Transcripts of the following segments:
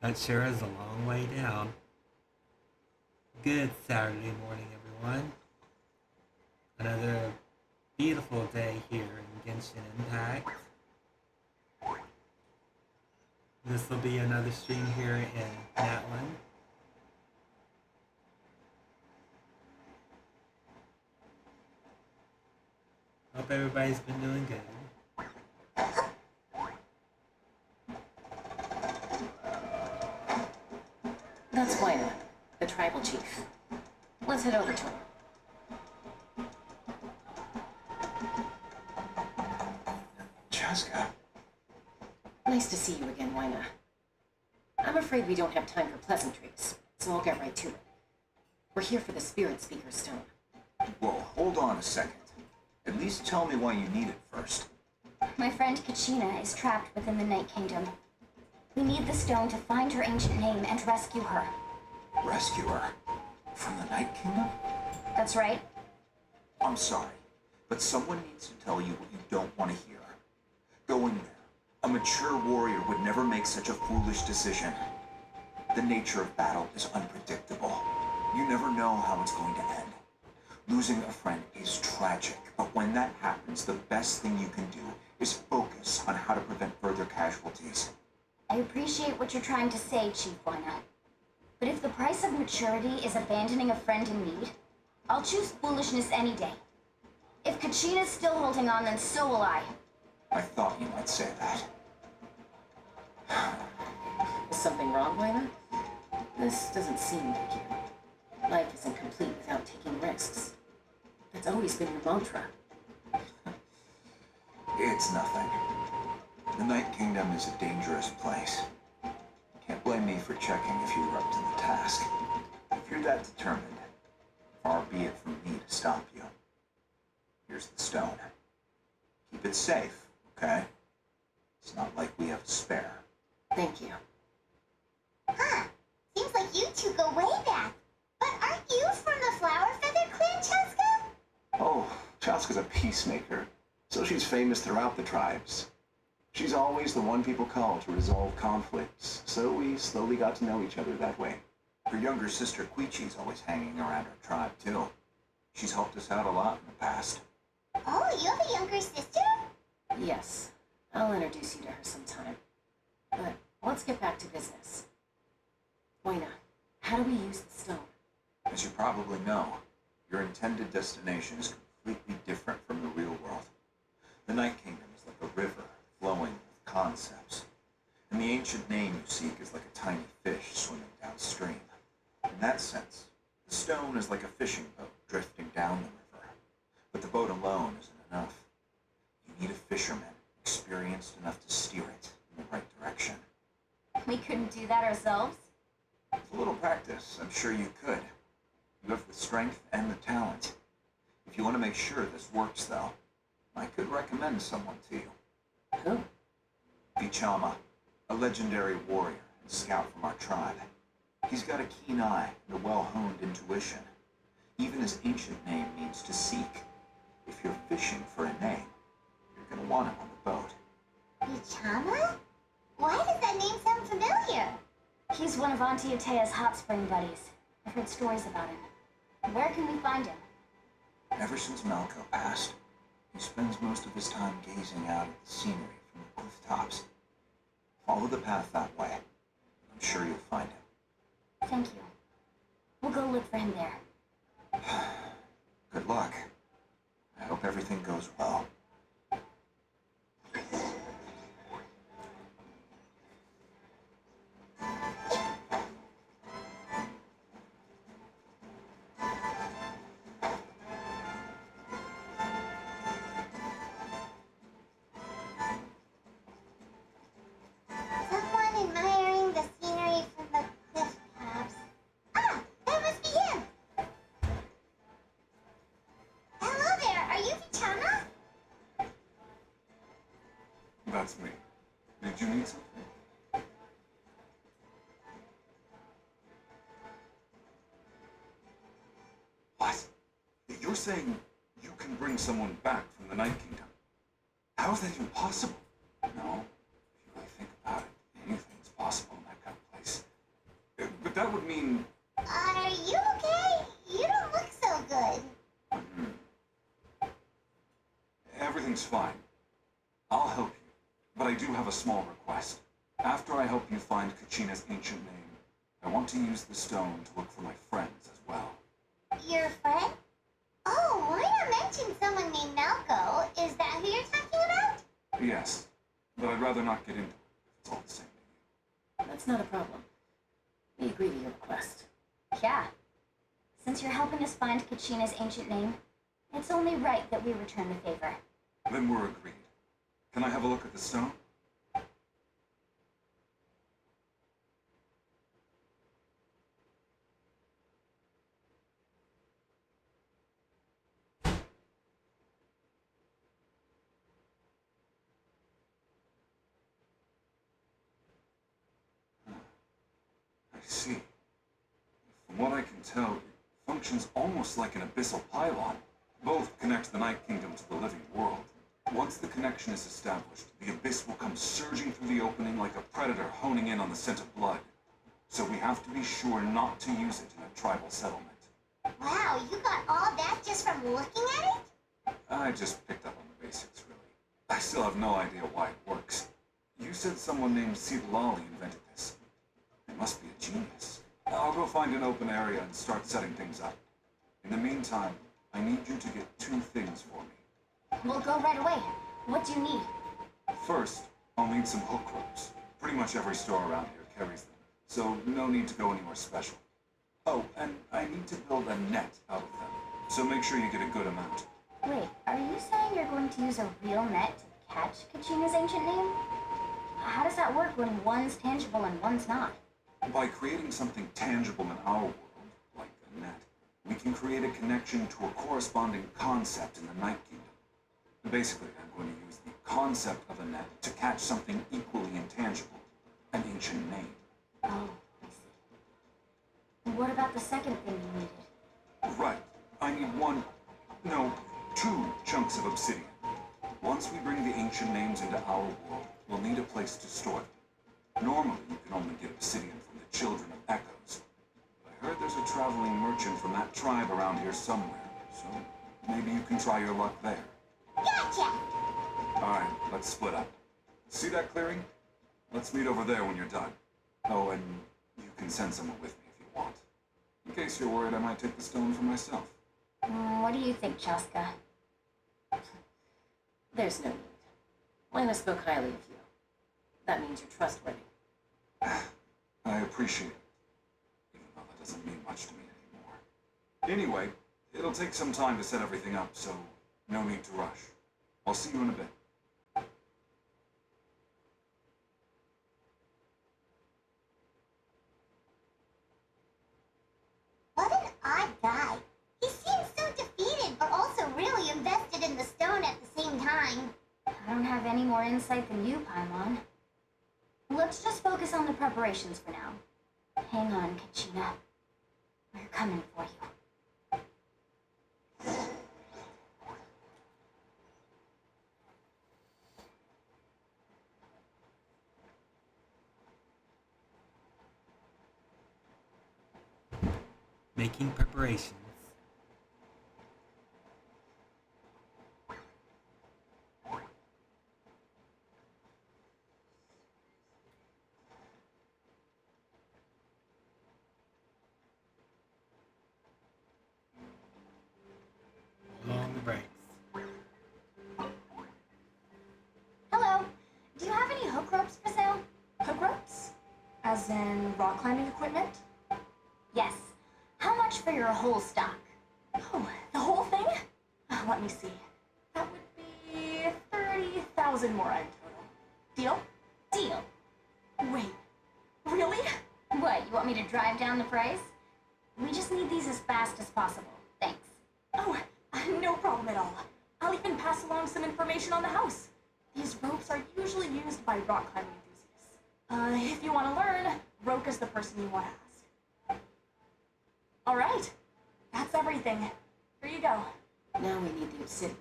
That sure is a long way down. Good Saturday morning, everyone. Another beautiful day here in Genshin Impact. This will be another stream here in Natlan. Hope everybody's been doing good. That's Wayne, the tribal chief. Let's head over to him. Chaska. Nice to see you again, Wayna. I'm afraid we don't have time for pleasantries, so I'll get right to it. We're here for the Spirit Speaker's Stone. Whoa, hold on a second. At least tell me why you need it first. My friend Kachina is trapped within the Night Kingdom. We need the stone to find her ancient name and rescue her. Rescue her? From the Night Kingdom? That's right. I'm sorry, but someone needs to tell you what you don't want to hear. Going there. A mature warrior would never make such a foolish decision. The nature of battle is unpredictable. You never know how it's going to end. Losing a friend is tragic, but when that happens, the best thing you can do is focus on how to prevent further casualties. I appreciate what you're trying to say, Chief Wina. But if the price of maturity is abandoning a friend in need, I'll choose foolishness any day. If Kachina's still holding on, then so will I. I thought you might say that. Is something wrong, Wayna? This doesn't seem like you. Life isn't complete without taking risks. That's always been your mantra. It's nothing. The Night Kingdom is a dangerous place. Can't blame me for checking if you were up to the task. If you're that determined, far be it from me to stop you. Here's the stone. Keep it safe, okay? It's not like we have a spare. Thank you. Huh. Seems like you two go way back. But aren't you from the Flower Feather Clan, Chaska? Oh, Chaska's a peacemaker, so she's famous throughout the tribes. She's always the one people call to resolve conflicts, so we slowly got to know each other that way. Her younger sister Quichi's always hanging around her tribe, too. She's helped us out a lot in the past. Oh, you have a younger sister? Yes, I'll introduce you to her sometime. But let's get back to business. Wayna, how do we use the stone? As you probably know, your intended destination is completely different from the real world. The Night Kingdom is like a river flowing with concepts, and the ancient name you seek is like a tiny fish swimming downstream. In that sense, the stone is like a fishing boat drifting down the river, but the boat alone isn't enough. You need a fisherman experienced enough to steer it in the right direction. We couldn't do that ourselves? With a little practice, I'm sure you could. You have the strength and the talent. If you want to make sure this works, though, I could recommend someone to you. Who? Vichama, a legendary warrior and scout from our tribe. He's got a keen eye and a well-honed intuition. Even his ancient name means to seek. If you're fishing for a name, you're going to want him on the boat. Ichama? Why does that name sound familiar? He's one of Auntie Atea's hot spring buddies. I've heard stories about him. Where can we find him? Ever since Malco passed, he spends most of his time gazing out at the scenery from the cliff tops. Follow the path that way. I'm sure you'll find him. Thank you. We'll go look for him there. Good luck. I hope everything goes well. Someone admiring the scenery from the cliff tops. Ah, that must be him. Hello there, are you Vichama? That's me. Did you need something? What? You're saying you can bring someone back from the Night Kingdom? How is that even possible? No. If you really think about it, anything's possible in that kind of place. That would mean... Are you okay? You don't look so good. Everything's fine. I'll help you, but I do have a small request. After I help you find Kachina's ancient name, I want to use the stone to look for my friends as well. Your friend? Oh, Moira mentioned someone named Malco. Is that who you're talking about? Yes, but I'd rather not get into it if it's all the same to you. That's not a problem. We agree to your request. Yeah. Since you're helping us find Kachina's ancient name, it's only right that we return the favor. Then we're agreed. Can I have a look at the stone? I see. From what I can tell, it functions almost like an abyssal pylon. Both connect the Night Kingdom to the living world. Once the connection is established, the abyss will come surging through the opening like a predator honing in on the scent of blood. So we have to be sure not to use it in a tribal settlement. Wow, you got all that just from looking at it? I just picked up on the basics, really. I still have no idea why it works. You said someone named Sidlali invented this. It must be a genius. I'll go find an open area and start setting things up. In the meantime, I need you to get 2 things for me. We'll go right away. What do you need? First, I'll need some hook ropes. Pretty much every store around here carries them, so no need to go anywhere special. Oh, and I need to build a net out of them, so make sure you get a good amount. Wait, are you saying you're going to use a real net to catch Kachina's ancient name? How does that work when one's tangible and one's not? By creating something tangible in our world, like a net, we can create a connection to a corresponding concept in the Night Kingdom. Basically, I'm going to use the concept of a net to catch something equally intangible, an ancient name. Oh, I see. What about the second thing you needed? Right. I need 2 chunks of obsidian. Once we bring the ancient names into our world, we'll need a place to store them. Normally, you can only get obsidian from the Children of Echoes. But I heard there's a traveling merchant from that tribe around here somewhere, so maybe you can try your luck there. Gotcha! Alright, let's split up. See that clearing? Let's meet over there when you're done. Oh, and you can send someone with me if you want. In case you're worried I might take the stone for myself. What do you think, Chaska? There's no need. Lena spoke highly of you. That means you're trustworthy. I appreciate it, even though that doesn't mean much to me anymore. Anyway, it'll take some time to set everything up, so no need to rush. I'll see you in a bit. What an odd guy. He seems so defeated, but also really invested in the stone at the same time. I don't have any more insight than you, Paimon. Let's just focus on the preparations for now. Hang on, Kachina. We're coming for you. Making preparations. Along the breaks. Hello. Do you have any hook ropes for sale? Hook ropes? As in rock climbing equipment? Yes. How much for your whole stock? Oh, the whole thing? Let me see. That would be 30,000 more in total. Deal? Deal. Wait, really? What, you want me to drive down the price? We just need these as fast as possible. Thanks. Oh, no problem at all. I'll even pass along some information on the house. These ropes are usually used by rock climbing enthusiasts. If you want to learn, Roka's the person you want to ask. All right, that's everything. Here you go. Now we need the obsidian.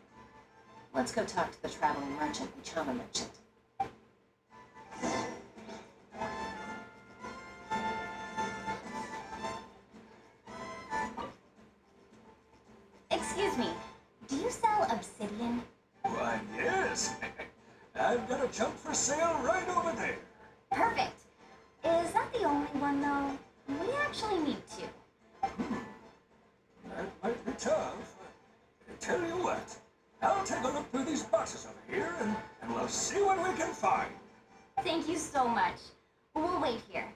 Let's go talk to the traveling merchant Chama mentioned. Excuse me, do you sell obsidian? Why, yes. I've got a chunk for sale right over there. Perfect. Is that the only one, though? We actually need two. That might be tough. Tell you what, I'll take a look through these boxes over here, and we'll see what we can find. Thank you so much. We'll wait here.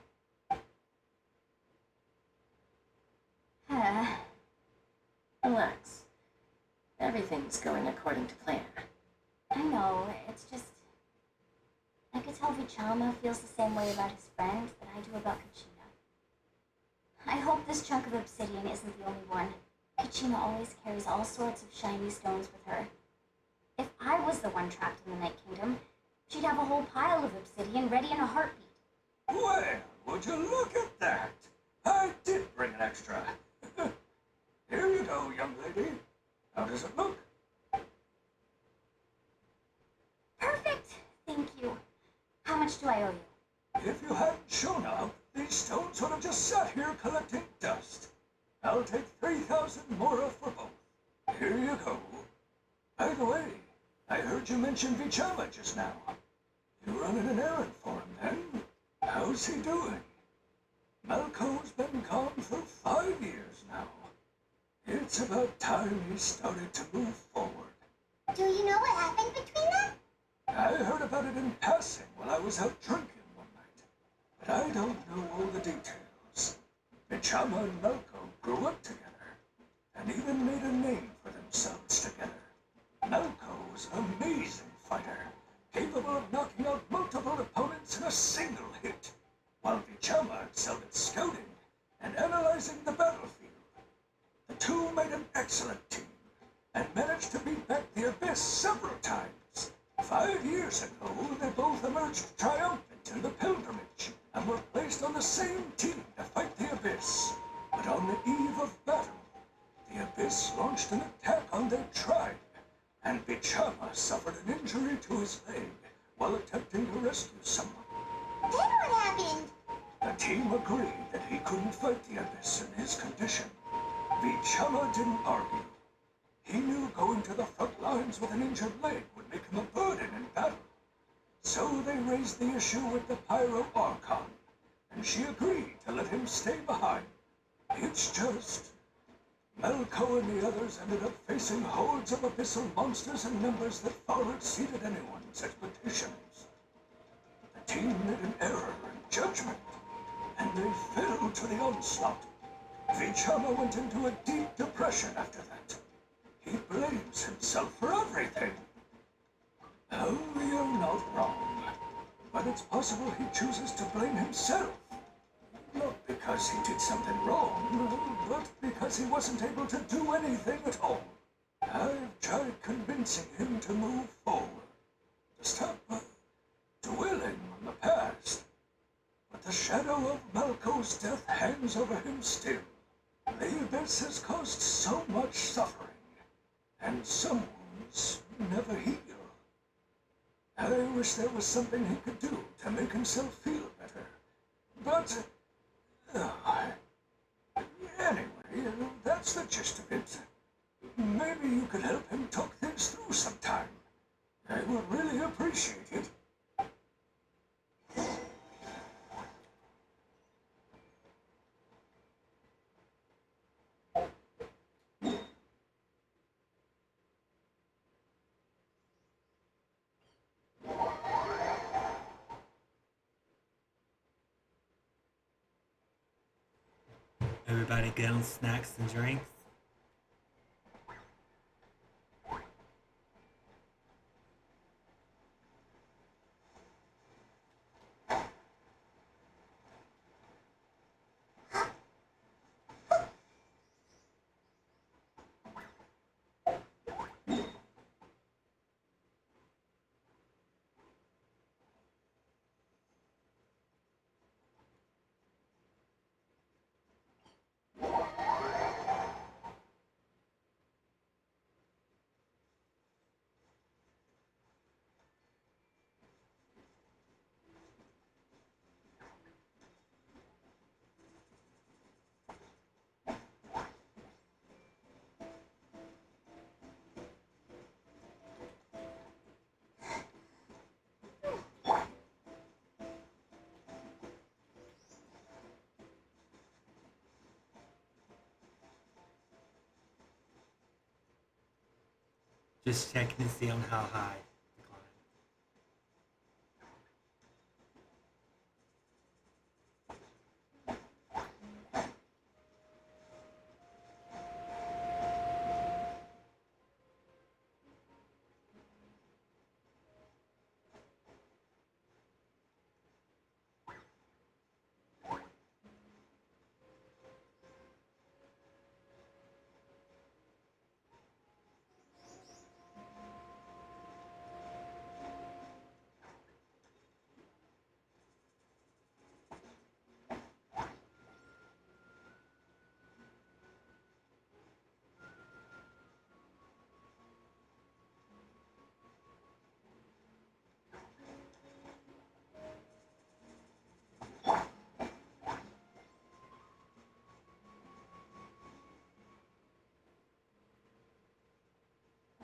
Relax. Everything's going according to plan. I know, it's just... I could tell Vichama feels the same way about his friend that I do about Kachina. I hope this chunk of obsidian isn't the only one. Kachina always carries all sorts of shiny stones with her. If I was the one trapped in the Night Kingdom, she'd have a whole pile of obsidian ready in a heartbeat. Well, would you look at that? I did bring an extra. Here you go, young lady. How does it look? Perfect! Thank you. How much do I owe you? If you hadn't shown up, these stones would have just sat here collecting dust. I'll take 3,000 more for both. Here you go. By the way, I heard you mention Vichama just now. You running an errand for him, then? How's he doing? Malco's been gone for 5 years now. It's about time he started to move forward. Do you know what happened between them? I heard about it in passing while I was out drinking one night, but I don't know all the details. Vichama and Malco grew up together, and even made a name for themselves together. Malco was an amazing fighter, capable of knocking out multiple opponents in a single hit, while Vichama excelled at scouting and analyzing the battlefield. The two made an excellent team, and managed to beat back the Abyss several times. 5 years ago, they both emerged triumphant in the pilgrimage, and were placed on the same team to fight the Abyss. But on the eve of battle, the Abyss launched an attack on their tribe, and Vichama suffered an injury to his leg while attempting to rescue someone. Then what happened? The team agreed that he couldn't fight the Abyss in his condition. Vichama didn't argue. He knew going to the front lines with an injured leg would make him a burden in battle. So they raised the issue with the Pyro Archon, and she agreed to let him stay behind. It's just... Malco and the others ended up facing hordes of abyssal monsters in numbers that far exceeded anyone's expectations. The team made an error in judgment, and they fell to the onslaught. Vichama went into a deep depression after that. He blames himself for everything. Oh, you're not wrong. But it's possible he chooses to blame himself. Not because he did something wrong, but because he wasn't able to do anything at all. I've tried convincing him to move forward, to stop dwelling on the past. But the shadow of Malco's death hangs over him still. The Abyss has caused so much suffering, and some wounds never heal. I wish there was something he could do to make himself feel better. But, anyway, that's the gist of it. Maybe you could help him talk things through sometime. I would really appreciate it. Everybody get on snacks and drinks. Just checking to see on how high to climb.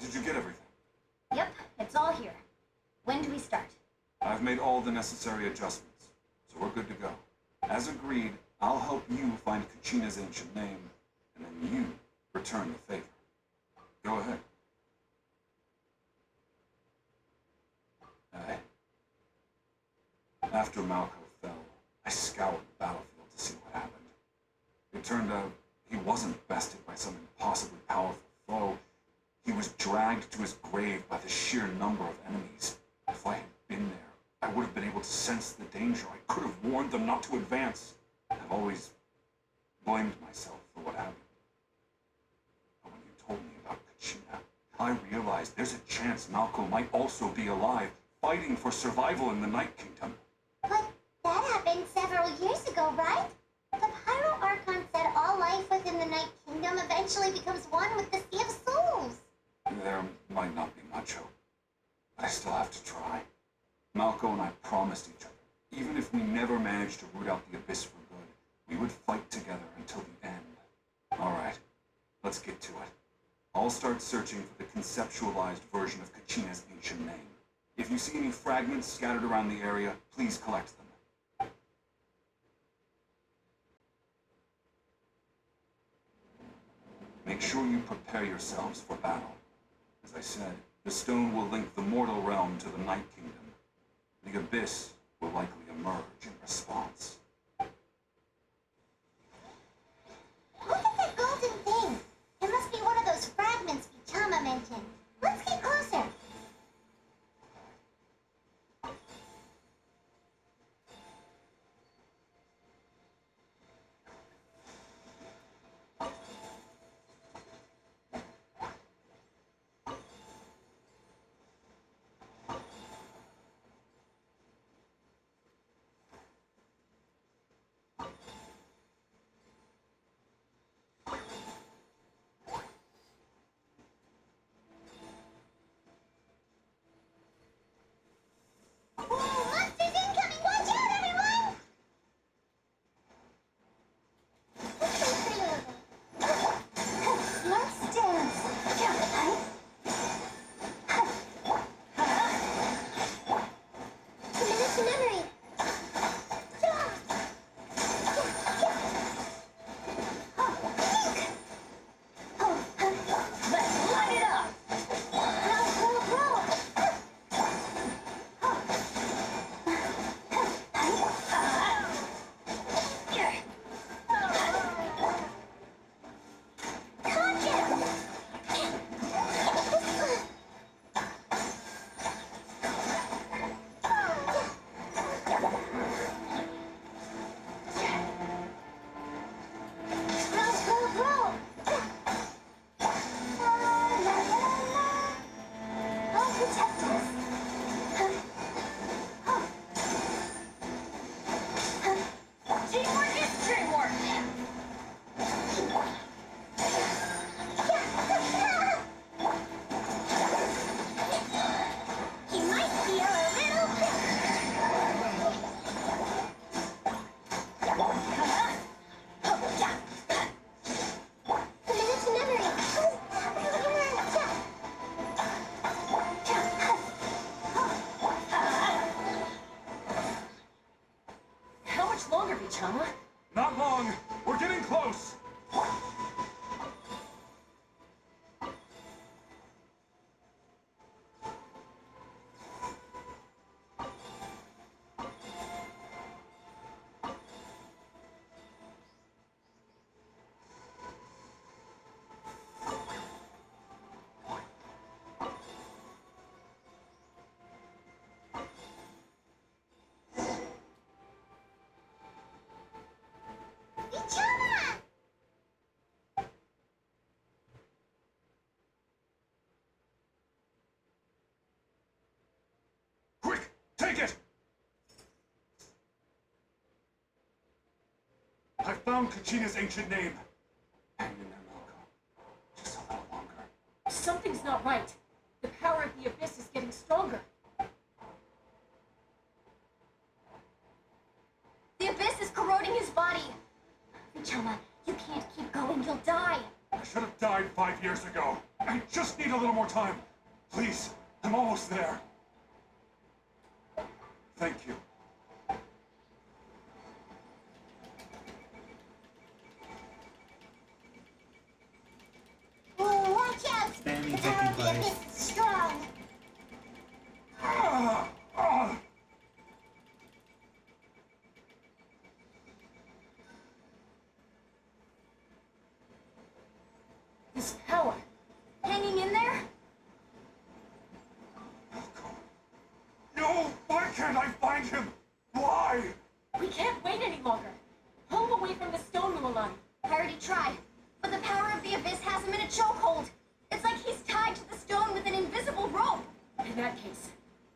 Did you get everything? Yep, it's all here. When do we start? I've made all the necessary adjustments, so we're good to go. As agreed, I'll help you find Kachina's ancient name, and then you return the favor. Go ahead. After Malco fell, I scoured the battlefield to see what happened. It turned out he wasn't bested by some impossibly powerful foe. He was dragged to his grave by the sheer number of enemies. If I had been there, I would have been able to sense the danger. I could have warned them not to advance. I've always blamed myself for what happened. But when you told me about Kachina, I realized there's a chance Malco might also be alive, fighting for survival in the Night Kingdom. But that happened several years ago, right? The Pyro Archon said all life within the Night Kingdom eventually becomes one with the Sea of Souls. There might not be much hope, but I still have to try. Malco and I promised each other, even if we never managed to root out the Abyss for good, we would fight together until the end. All right, let's get to it. I'll start searching for the conceptualized version of Kachina's ancient name. If you see any fragments scattered around the area, please collect them. Make sure you prepare yourselves for battle. As I said, the stone will link the mortal realm to the Night Kingdom. The Abyss will likely emerge in response. Look at that golden thing! It must be one of those fragments Bichama mentioned. Let's get closer. found Kachina's ancient name. Hang in there, Malco. Just a little longer. Something's not right. The power of the Abyss is getting stronger. The Abyss is corroding his body. Vichama, you can't keep going. You'll die. I should have died 5 years ago. I just need a little more time. Please, I'm almost there. Thank you. Whoa, watch out! Standing The power of the taking Abyss is strong. Ah, ah. This power. Hanging in there? No! Why can't I find him? Why? We can't wait any longer. Pull him away from the stone, Mulan. I already tried, but the power of the Abyss has him in a chokehold. It's like he's tied to the stone with an invisible rope. In that case,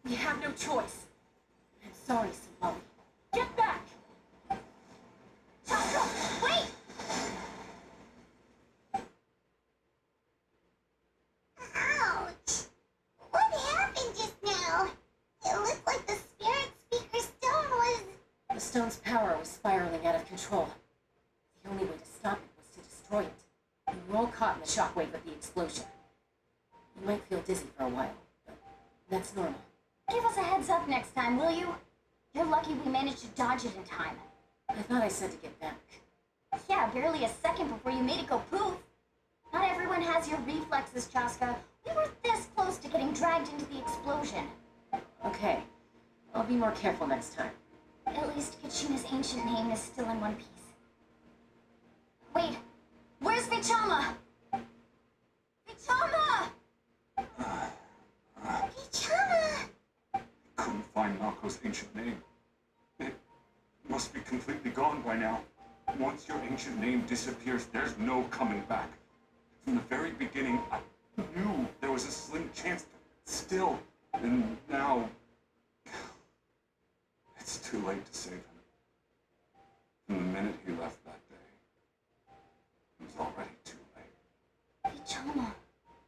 we have no choice. I'm sorry, Somali. Get back! Chaska, wait! Ouch! What happened just now? It looked like the spirit speaker stone was... The stone's power was spiraling out of control. The only way to stop it was to destroy it. We were all caught in the shockwave of the explosion. You might feel dizzy for a while, but that's normal. Give us a heads up next time, will you? You're lucky we managed to dodge it in time. I thought I said to get back. Yeah, barely a second before you made it go poof. Not everyone has your reflexes, Chaska. We were this close to getting dragged into the explosion. Okay, I'll be more careful next time. At least Kachina's ancient name is still in one piece. Wait, where's Vichama? Vichama! Vichama! Couldn't find Malco's ancient name. It must be completely gone by now. Once your ancient name disappears, there's no coming back. From the very beginning, I knew there was a slim chance, but still, and now... It's too late to save him. From the minute he left that day, it was already too late. Vichama.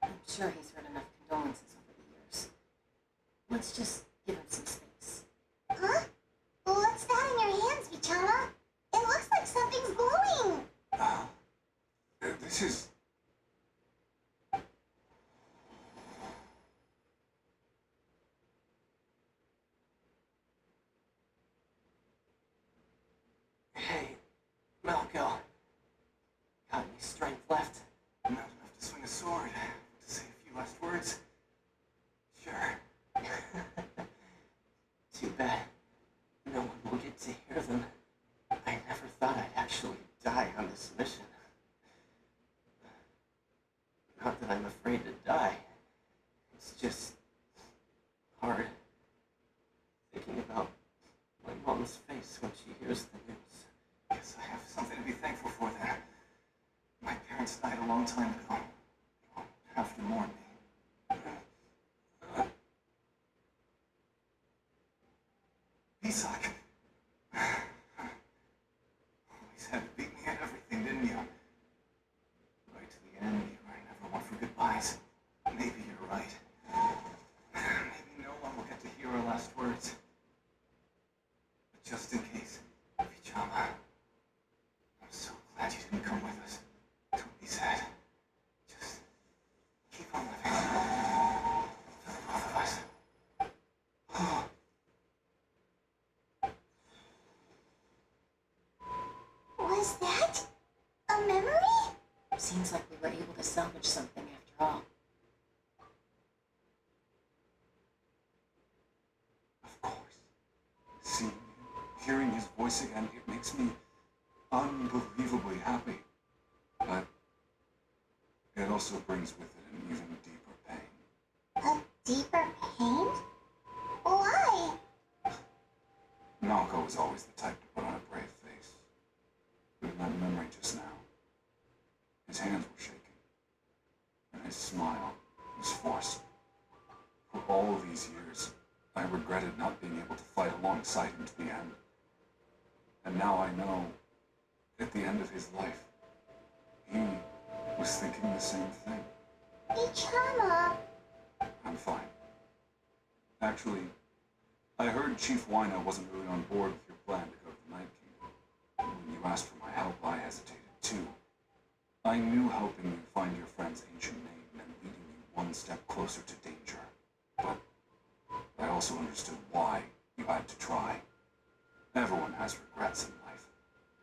I'm sure he's heard enough condolences over the years. Let's just give him some space. Huh? What's that in your hands, Vichama? It looks like something's glowing. This is... Hey, Malco. Got any strength left? Not enough to swing a sword. To say a few last words. Sure. Too bad. No one will get to hear them. I never thought I'd actually die on this mission. Not that I'm afraid to die. It's just hard thinking about my mom's face when she hears the news. Guess I have something to be thankful for then. My parents died a long time ago. You won't have to mourn me. Isak. Always had to beat me at everything, didn't you? Right to the end, you were never one for goodbyes. Maybe you're right. Maybe no one will get to hear our last words. But just in case, Vichama, I'm so glad you didn't come with us. Don't be sad. Just keep on living. For the both of us. Was that a memory? Seems like we were able to salvage something after all. Of course. Seeing him, hearing his voice again, it makes me unbelievably happy. But it also brings with it an even deeper pain. A deeper pain? Why? Malco was always the type to put on a brave face. But in that memory just now, his hands were shaking, and his smile was forced. For all these years, I regretted not being able to fight alongside him to the end. And now I know at the end of his life, he was thinking the same thing. Ichama! I'm fine. Actually, I heard Chief Wina wasn't really on board with your plan to go to the Night Kingdom. When you asked for my help, I hesitated too. I knew helping you find your friend's ancient name meant leading you one step closer to danger. But I also understood why you had to try. Everyone has regrets in life,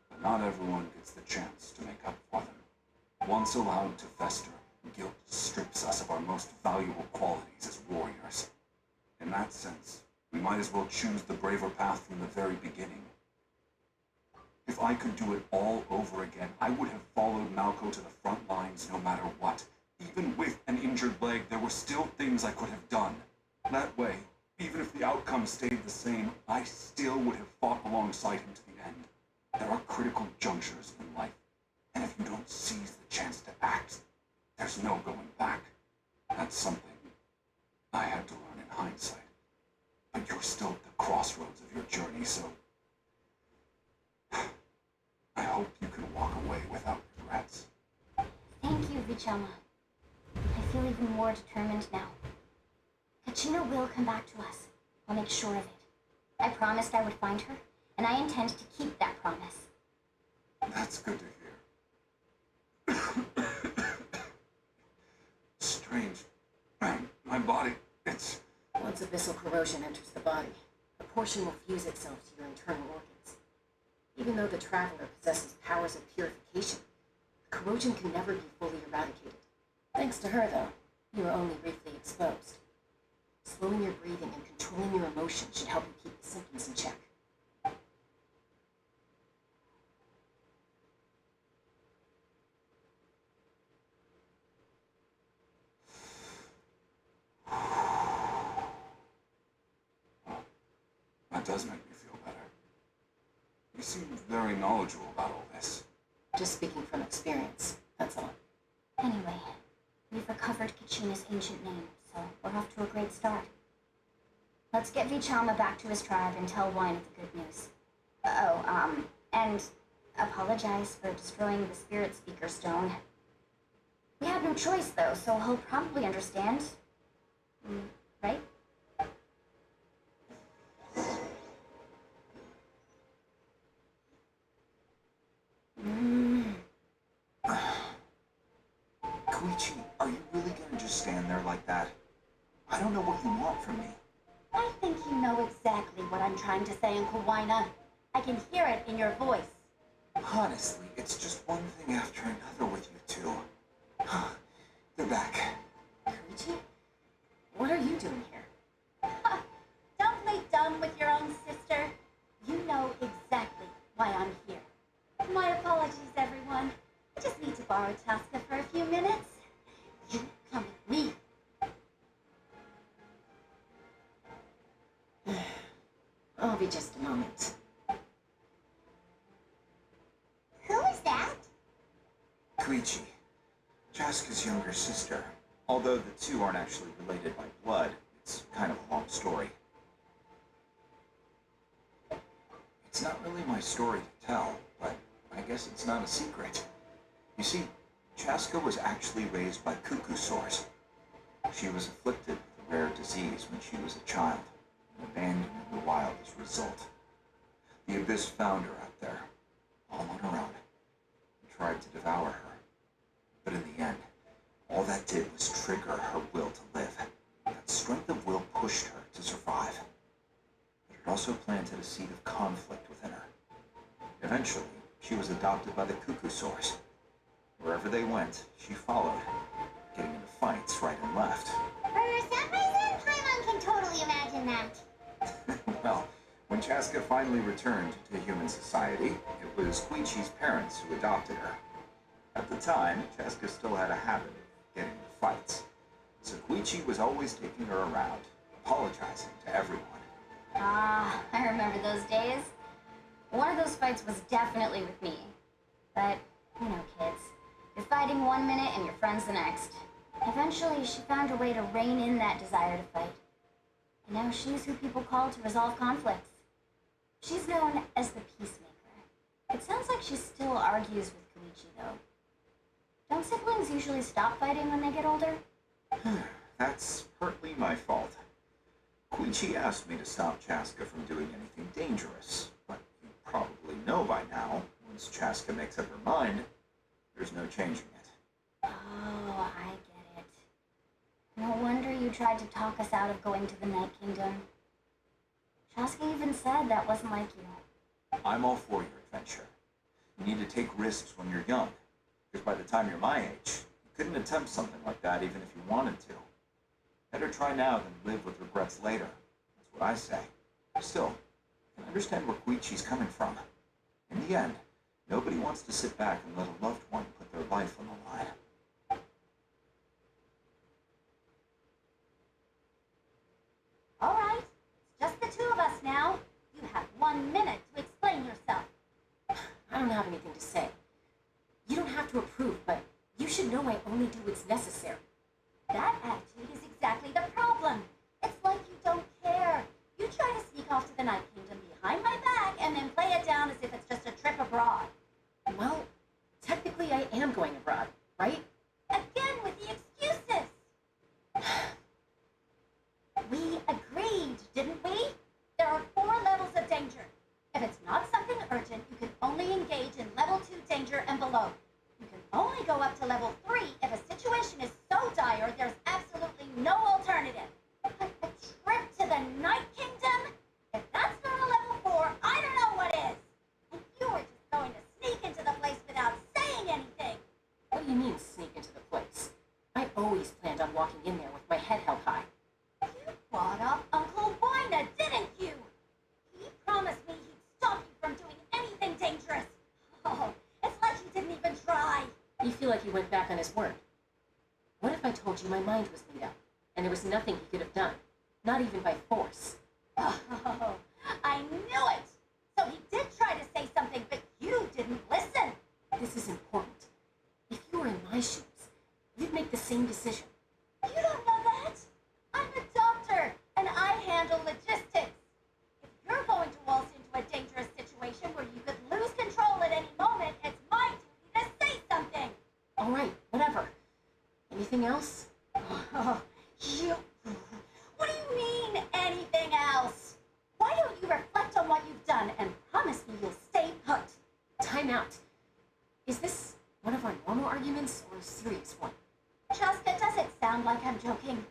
but not everyone gets the chance to make up for them. Once allowed to fester, guilt strips us of our most valuable qualities as warriors. In that sense, we might as well choose the braver path from the very beginning. If I could do it all over again, I would have followed Malco to the front lines no matter what. Even with an injured leg, there were still things I could have done. That way, even if the outcome stayed the same, I still would have fought alongside him to the end. There are critical junctures in life, and if you don't seize the chance to act, there's no going back. That's something I had to learn in hindsight. But you're still at the crossroads of your journey, so I hope you can walk away without regrets. Thank you, Vichama. I feel even more determined now. Kachina will come back to us. I'll make sure of it. I promised I would find her, and I intend to keep that promise. That's good to hear. Strange. My body, it's... Once abyssal corrosion enters the body, a portion will fuse itself to your internal organs. Even though the Traveler possesses powers of purification, the corrosion can never be fully eradicated. Thanks to her, though, you are only briefly exposed. Slowing your breathing and controlling your emotions should help you keep the symptoms in check. That does make me feel better. You seem very knowledgeable about all this. Just speaking from experience, that's all. Anyway, we've recovered Kachina's ancient name, so we're off to a great start. Let's get Vichama back to his tribe and tell Wine the good news. And apologize for destroying the Spirit Speaker Stone. We had no choice, though, so he'll probably understand. Right? Koichi, are you really gonna just stand there like that? I don't know what you want from me. I think you know exactly what I'm trying to say, Uncle Wina. I can hear it in your voice. Honestly, it's just one thing after another with you two. They're back. Koichi? What are you doing here? Don't play dumb with your own sister. You know exactly why I'm here. My apologies, everyone. I just need to borrow Chaska for a few minutes. You come with me. I'll be just a moment. Who is that? Koichi, Chaska's younger sister. Although the two aren't actually related by blood, it's kind of a long story. It's not really my story to tell, but I guess it's not a secret. You see, Chaska was actually raised by cuckoo sores. She was afflicted with a rare disease when she was a child, and abandoned in the wild as a result. The Abyss found her out there, all on her own, and tried to devour her. But in the end, all that did was trigger her will to live. That strength of will pushed her to survive. But it also planted a seed of conflict within her. Eventually, she was adopted by the cuckoo sores. Wherever they went, she followed, getting into fights right and left. For some reason, Paimon can totally imagine that. Well, when Chaska finally returned to human society, it was Koichi's parents who adopted her. At the time, Chaska still had a habit of getting into fights, so Koichi was always taking her around, apologizing to everyone. Ah, I remember those days. One of those fights was definitely with me. But, you know, kids. You're fighting one minute and your friend's the next. Eventually, she found a way to rein in that desire to fight. And now she's who people call to resolve conflicts. She's known as the peacemaker. It sounds like she still argues with Koichi, though. Don't siblings usually stop fighting when they get older? That's partly my fault. Koichi asked me to stop Chaska from doing anything dangerous, but you probably know by now, once Chaska makes up her mind, there's no changing it. Oh, I get it. No wonder you tried to talk us out of going to the Night Kingdom. Chaska even said that wasn't like you. I'm all for your adventure. You need to take risks when you're young, because by the time you're my age, you couldn't attempt something like that even if you wanted to. Better try now than live with regrets later. That's what I say. Still, I can understand where Koichi's coming from. In the end, nobody wants to sit back and let a loved one put their life on the line. All right, it's just the two of us now. You have 1 minute to explain yourself. I don't have anything to say. You don't have to approve, but you should know I only do what's necessary. That attitude is exactly the problem. It's like you don't care. You try to sneak off to the Night Kingdom behind my back and then play it down as if it's just a trip abroad. Well, technically I am going abroad, right? Again with the excuses. We agreed, didn't we? There are 4 levels of danger. If it's not something urgent, you can only engage in level 2 danger and below. You can only go up to level 3 if a situation is so dire there's absolutely no alternative. But a trip to the Night Kingdom? If that's not a level 4, I don't know what is. And you were just going to sneak into the place without saying anything. What do you mean, sneak into the place? I always planned on walking in there with my head held high. You brought up Uncle Wina, didn't you? He promised me he'd stop you from doing anything dangerous. Oh, it's like he didn't even try. You feel like he went back on his word. What if I told you my mind was made up, and there was nothing he could have done? Not even by force. Oh, I knew it! So he did try to say something, but you didn't listen. This is important. If you were in my shoes, you'd make the same decision. You don't know that? I'm a doctor, and I handle logistics. If you're going to waltz into a dangerous situation where you could lose control at any moment, it's my duty to say something. All right, whatever. Anything else? Oh, you... What do you mean, anything else? Why don't you reflect on what you've done and promise me you'll stay put? Time out. Is this one of our normal arguments or a serious one? Chaska, does it sound like I'm joking?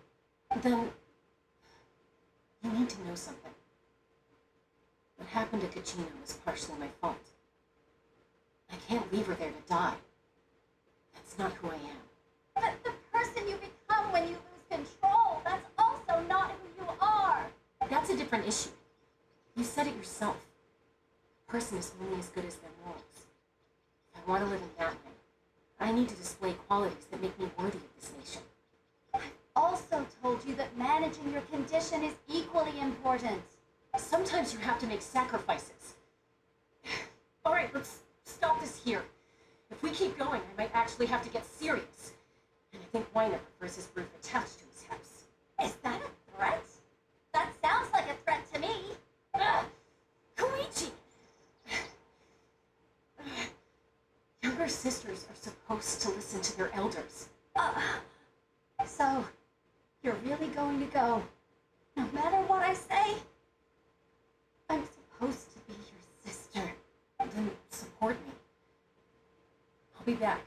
Then, you need to know something. What happened to Kachina was partially my fault. I can't leave her there to die. That's not who I am. But the person you become when you lose control, that's also not who you are. That's a different issue. You said it yourself. A person is only as good as their morals. If I want to live in Natlan, I need to display qualities that make me worthy of this nation. I've also told you that managing your condition is equally important. Sometimes you have to make sacrifices. All right, let's stop this here. If we keep going, I might actually have to get serious. And I think Weiner prefers his roof attached to his house. Is that a threat? That sounds like a threat to me. Koichi! Younger sisters are supposed to listen to their elders. So, you're really going to go, no matter what I say? I'm supposed to be your sister. Then support me. I'll be back.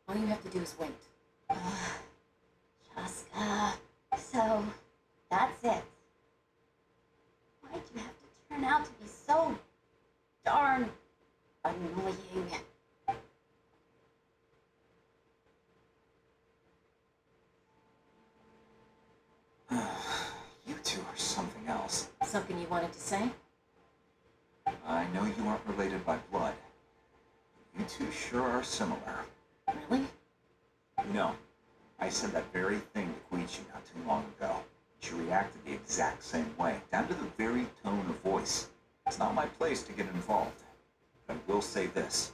All you have to do is wait. Chaska. So, that's it. Why'd you have to turn out to be so darn annoying? You two are something else. Something you wanted to say? I know you aren't related by blood. You two sure are similar. Really? No, I said that very thing to Koichi not too long ago. She reacted the exact same way, down to the very tone of voice. It's not my place to get involved. But I will say this.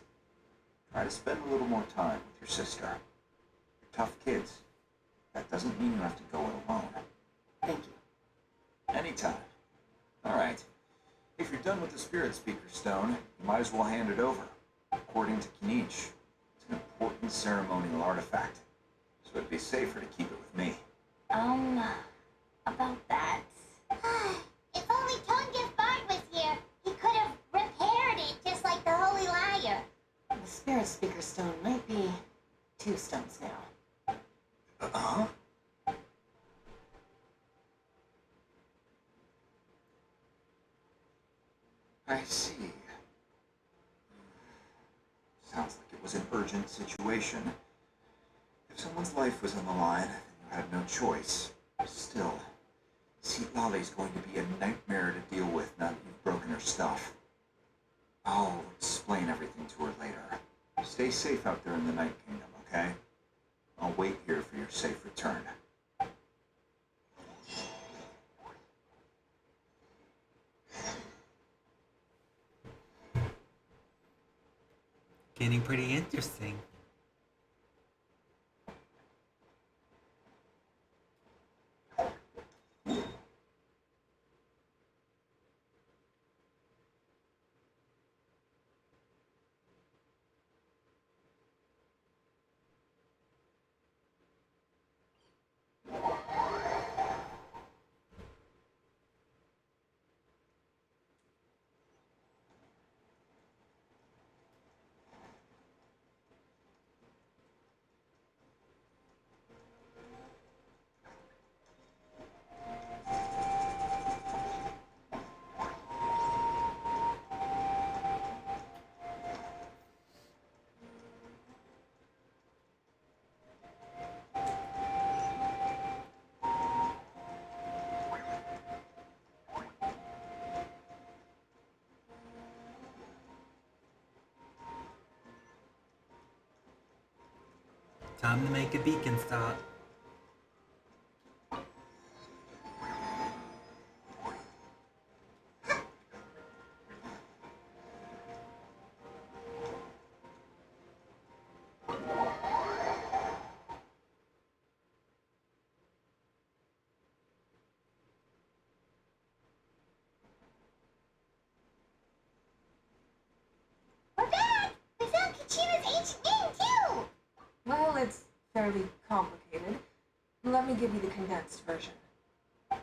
Try to spend a little more time with your sister. You're tough kids. That doesn't mean you have to go it alone. Thank you. Anytime. All right. If you're done done with the Spirit Speaker Stone, you might as well hand it over. According to Kinich, it's an important ceremonial artifact, so it'd be safer to keep it with me. About that. If only Tongiff Bard was here, he could have repaired it just like the Holy Liar. The Spirit Speaker Stone might be 2 stones now. Uh-huh. I see. Sounds like it was an urgent situation. If someone's life was on the line, then you had no choice. Still, Lali's going to be a nightmare to deal with now that you've broken her stuff. I'll explain everything to her later. Stay safe out there in the Night Kingdom, okay? I'll wait here for your safe return. Getting pretty interesting. Time to make a beacon stop. We're back! We found Kachina's ancient name, too! Well, it's fairly complicated. Let me give you the condensed version. The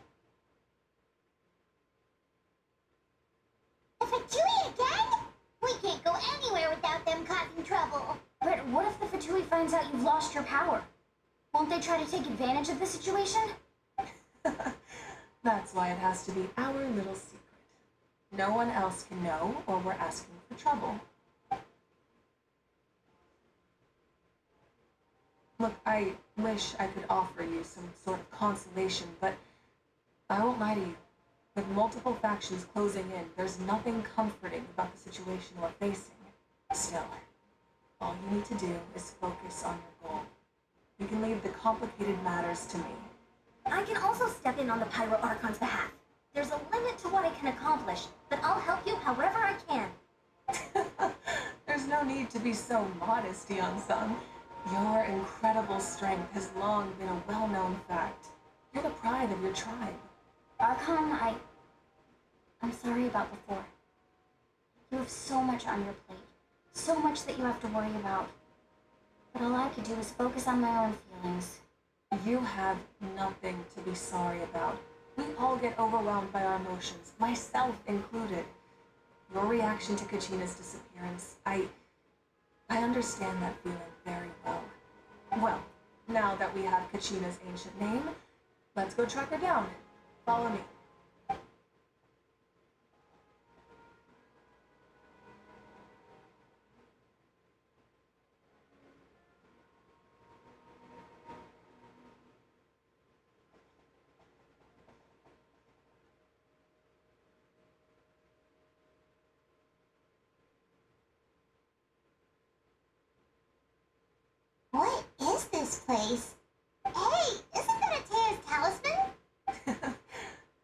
Fatui again? We can't go anywhere without them causing trouble. But what if the Fatui finds out you've lost your power? Won't they try to take advantage of the situation? That's why it has to be our little secret. No one else can know, or we're asking for trouble. Look, I wish I could offer you some sort of consolation, but I won't lie to you. With multiple factions closing in, there's nothing comforting about the situation we're facing. Still, all you need to do is focus on your goal. You can leave the complicated matters to me. I can also step in on the Pyro Archon's behalf. There's a limit to what I can accomplish, but I'll help you however I can. There's no need to be so modest, Yeon-san. Your incredible strength has long been a well-known fact. You're the pride of your tribe. Archon, I'm sorry about before. You have so much on your plate. So much that you have to worry about. But all I could do was focus on my own feelings. You have nothing to be sorry about. We all get overwhelmed by our emotions, myself included. Your reaction to Kachina's disappearance, I understand that feeling very well. Well, now that we have Kachina's ancient name, let's go track her down. Follow me. What is this place? Hey, isn't that a Tea's talisman?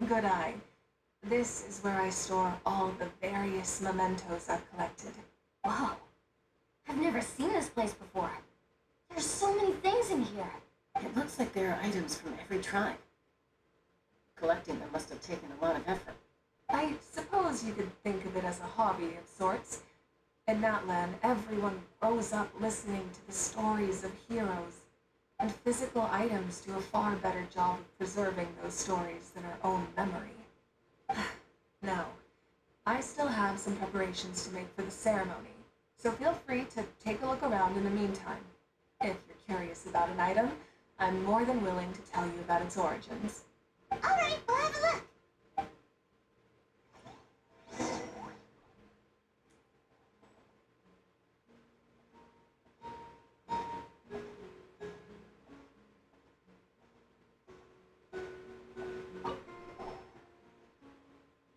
Good eye. This is where I store all the various mementos I've collected. Wow. I've never seen this place before. There's so many things in here. It looks like there are items from every tribe. Collecting them must have taken a lot of effort. I suppose you could think of it as a hobby of sorts. In Natlan, everyone grows up listening to the stories of heroes, and physical items do a far better job of preserving those stories than our own memory. Now, I still have some preparations to make for the ceremony, so feel free to take a look around in the meantime. If you're curious about an item, I'm more than willing to tell you about its origins. Alright, we'll have a look.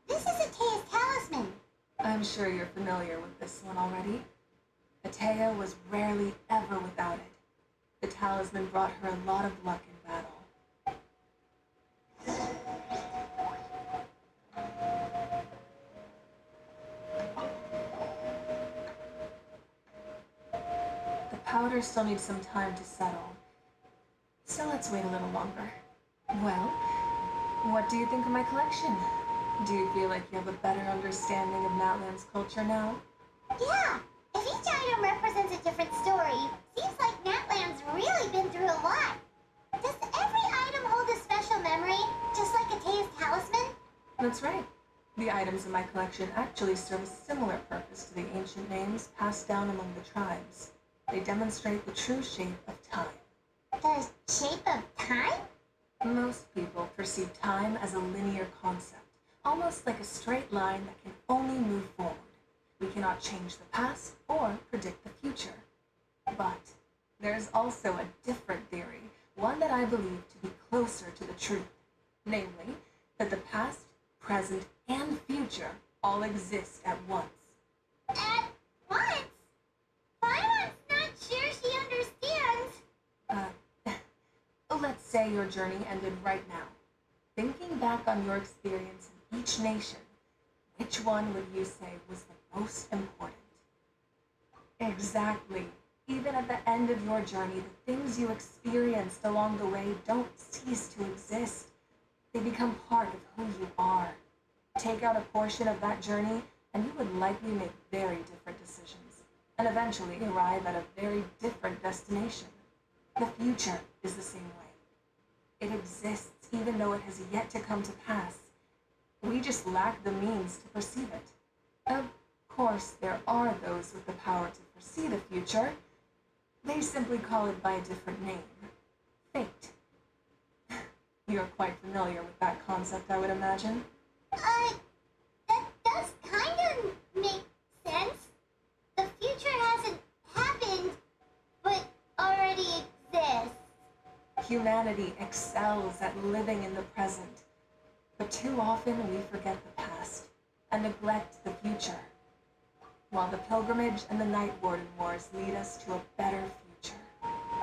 This is Atea's talisman. I'm sure you're familiar with this one already. Atea was rarely ever without it. The talisman brought her a lot of luck in battle. The powder still needs some time to settle, so let's wait a little longer. Well, what do you think of my collection? Do you feel like you have a better understanding of Natlan's culture now? Yeah, if each item represents a different story, seems like Natlan's really been through a lot. Does every item hold a special memory, just like Atea's talisman? That's right. The items in my collection actually serve a similar purpose to the ancient names passed down among the tribes. They demonstrate the true shape of time. The shape of time? Most people perceive time as a linear concept, almost like a straight line that can only move forward. We cannot change the past or predict the future. But there's also a different theory, one that I believe to be closer to the truth. Namely, that the past, present, and future all exist at once. At once? Violet's not sure she understands. Let's say your journey ended right now. Thinking back on your experience in each nation, which one would you say was the most important? Exactly. Even at the end of your journey, the things you experienced along the way don't cease to exist. They become part of who you are. Take out a portion of that journey, and you would likely make very different decisions, and eventually arrive at a very different destination. The future is the same way. It exists even though it has yet to come to pass. We just lack the means to perceive it. Of course, there are those with the power to foresee the future. They simply call it by a different name. Fate. You're quite familiar with that concept, I would imagine. That does kind of make sense. The future hasn't happened, but already exists. Humanity excels at living in the present, but too often we forget the past and neglect the future. While the pilgrimage and the Night Warden Wars lead us to a better future.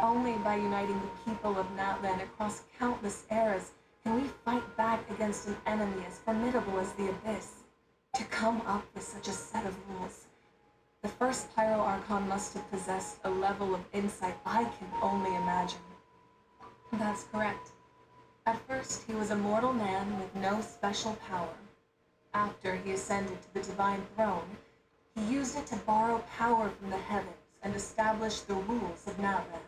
Only by uniting the people of Natlan across countless eras can we fight back against an enemy as formidable as the Abyss. To come up with such a set of rules, the first Pyro Archon must have possessed a level of insight I can only imagine. That's correct. At first, he was a mortal man with no special power. After he ascended to the Divine Throne, he used it to borrow power from the heavens and establish the rules of Natlan,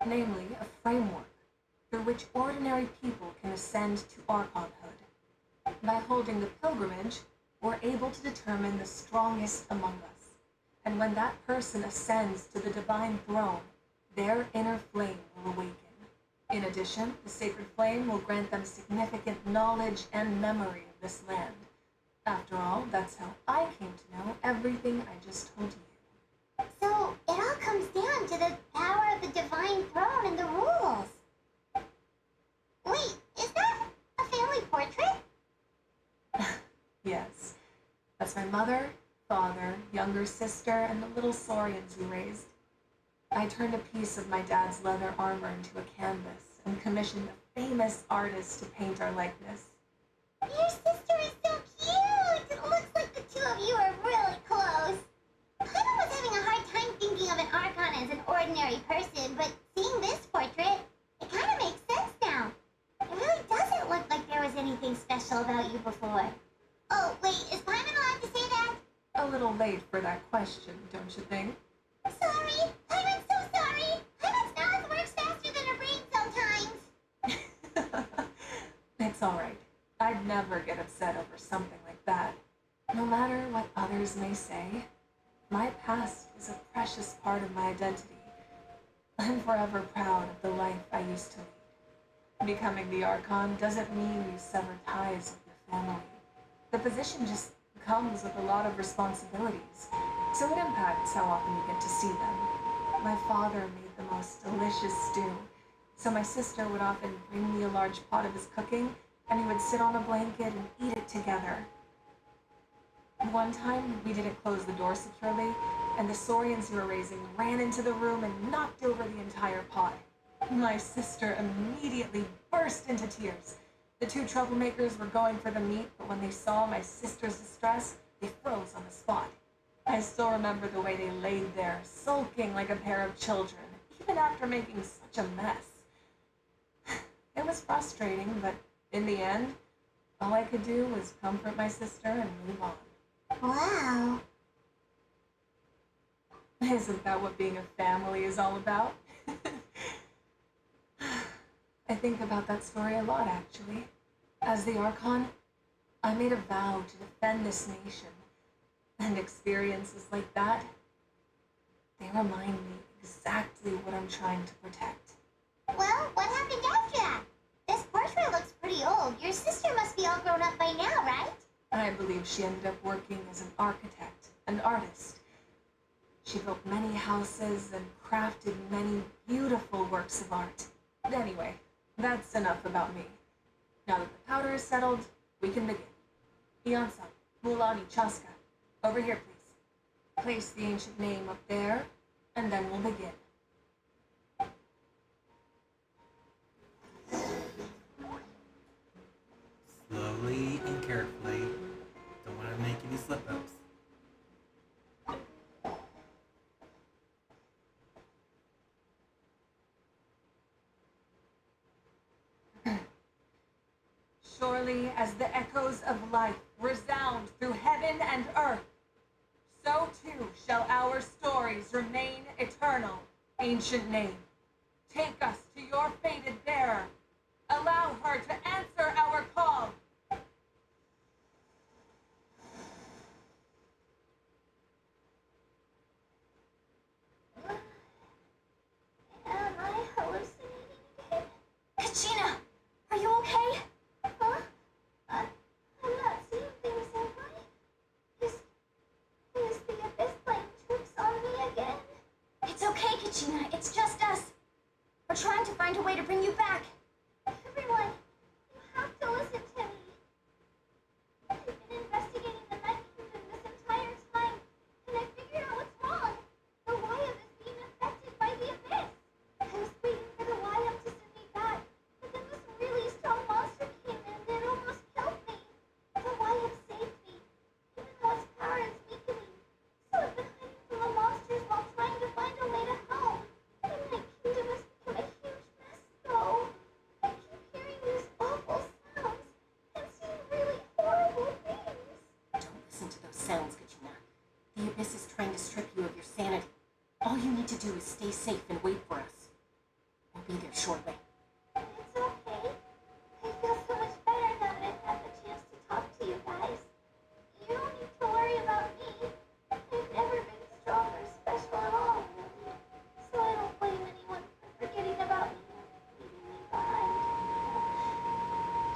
namely a framework through which ordinary people can ascend to Archonhood. By holding the pilgrimage, we're able to determine the strongest among us, and when that person ascends to the Divine Throne, their inner flame will awaken. In addition, the sacred flame will grant them significant knowledge and memory of this land. After all, that's how I came to know everything I just told you. So it all comes down to the power of the Divine Throne and the rules. Wait, is that a family portrait? Yes, that's my mother, father, younger sister, and the little saurians we raised. I turned a piece of my dad's leather armor into a canvas and commissioned a famous artist to paint our likeness. Your sister is so cute! It looks like the two of you are really close. Paimon was having a hard time thinking of an Archon as an ordinary person, but seeing this portrait, it kind of makes sense now. It really doesn't look like there was anything special about you before. Oh, little late for that question, don't you think? Sorry! I'm so sorry! Paimon's mouth works faster than her brain sometimes! It's alright. I'd never get upset over something like that. No matter what others may say, my past is a precious part of my identity. I'm forever proud of the life I used to lead. Becoming the Archon doesn't mean you sever ties with your family. The position just comes with a lot of responsibilities, so it impacts how often you get to see them. My father made the most delicious stew, so my sister would often bring me a large pot of his cooking, and we would sit on a blanket and eat it together. One time, we didn't close the door securely, and the saurians we were raising ran into the room and knocked over the entire pot. My sister immediately burst into tears. The two troublemakers were going for the meat, but when they saw my sister's distress, they froze on the spot. I still remember the way they laid there, sulking like a pair of children, even after making such a mess. It was frustrating, but in the end, all I could do was comfort my sister and move on. Wow. Isn't that what being a family is all about? I think about that story a lot, actually. As the Archon, I made a vow to defend this nation, and experiences like that, they remind me exactly what I'm trying to protect. Well, what happened after that? This portrait looks pretty old. Your sister must be all grown up by now, right? I believe she ended up working as an architect and artist. She built many houses and crafted many beautiful works of art. Anyway, that's enough about me. Now that the powder is settled, we can begin. Iansa, Mulani, Chaska, over here, please. Place the ancient name up there, and then we'll begin. Slowly and carefully. Don't want to make any slip-ups. Surely as the echoes of life resound through heaven and earth, so too shall our stories remain eternal. Ancient name, take us to your fated bearer. Allow her to answer our call. Am I hallucinating again? Kachina, are you okay? Huh? I'm not seeing things, am I? Is the abyss playing tricks on me again? It's okay, Kachina. It's just us. We're trying to find a way to bring you back. Everyone, you have to listen to me. I've been investigating the Night Kingdom this entire time, and I figured out what's wrong. The Wyam is being affected by the abyss. I was waiting for the Wyam to send me back, but then this really strong monster came in and it almost killed me. The Wyam saved me, even though its power is weakening. So I've been hiding from the monsters while trying to find a way to help. The Night Kingdom has become a huge mess, though. I keep hearing these awful sounds and seeing really horrible things. Don't listen to those sounds, Kachina. The abyss is trying to strip you of your sanity. All you need to do is stay safe and wait for us. We'll be there shortly. It's okay. I feel so much better now that I've had the chance to talk to you guys. You don't need to worry about me. I've never been strong or special at all, really. So I don't blame anyone for forgetting about me or leaving me behind.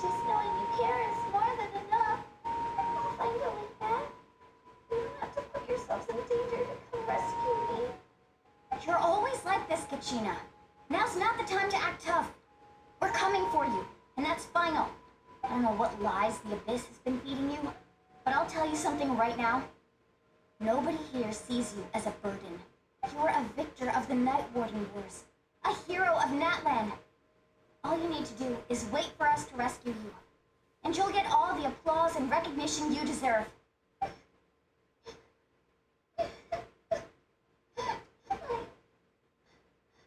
Just knowing you care is more than enough. I'll find a way back. You don't have to put yourselves in danger to come rescue me. You're always like this, Kachina. Now's not the time to act tough. We're coming for you, and that's final. I don't know what lies the abyss has been feeding you, but I'll tell you something right now. Nobody here sees you as a burden. You're a victor of the Night Warden Wars, a hero of Natlan. All you need to do is wait for us to rescue you, and you'll get all the applause and recognition you deserve.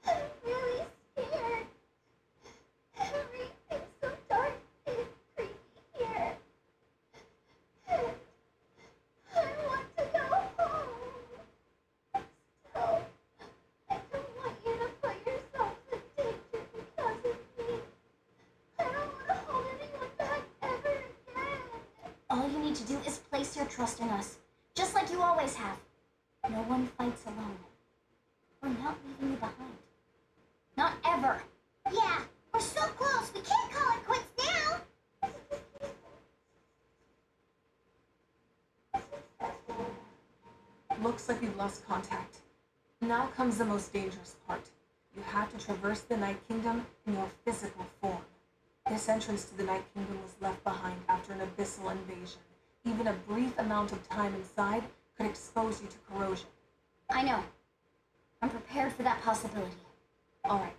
I'm really scared. Everything's so dark and creepy here. I want to go home. All you need to do is place your trust in us, just like you always have. No one fights alone. We're not leaving you behind. Not ever. Yeah, we're so close, we can't call it quits now! Looks like we've lost contact. Now comes the most dangerous part. You have to traverse the Night Kingdom in your physical form. This entrance to the Night Kingdom was left behind after an abyssal invasion. Even a brief amount of time inside could expose you to corrosion. I know. I'm prepared for that possibility. Alright,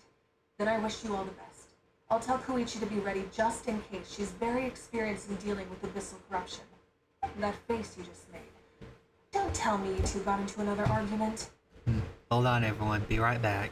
then I wish you all the best. I'll tell Koichi to be ready just in case. She's very experienced in dealing with abyssal corruption. That face you just made. Don't tell me you two got into another argument. Hold on, everyone. Be right back.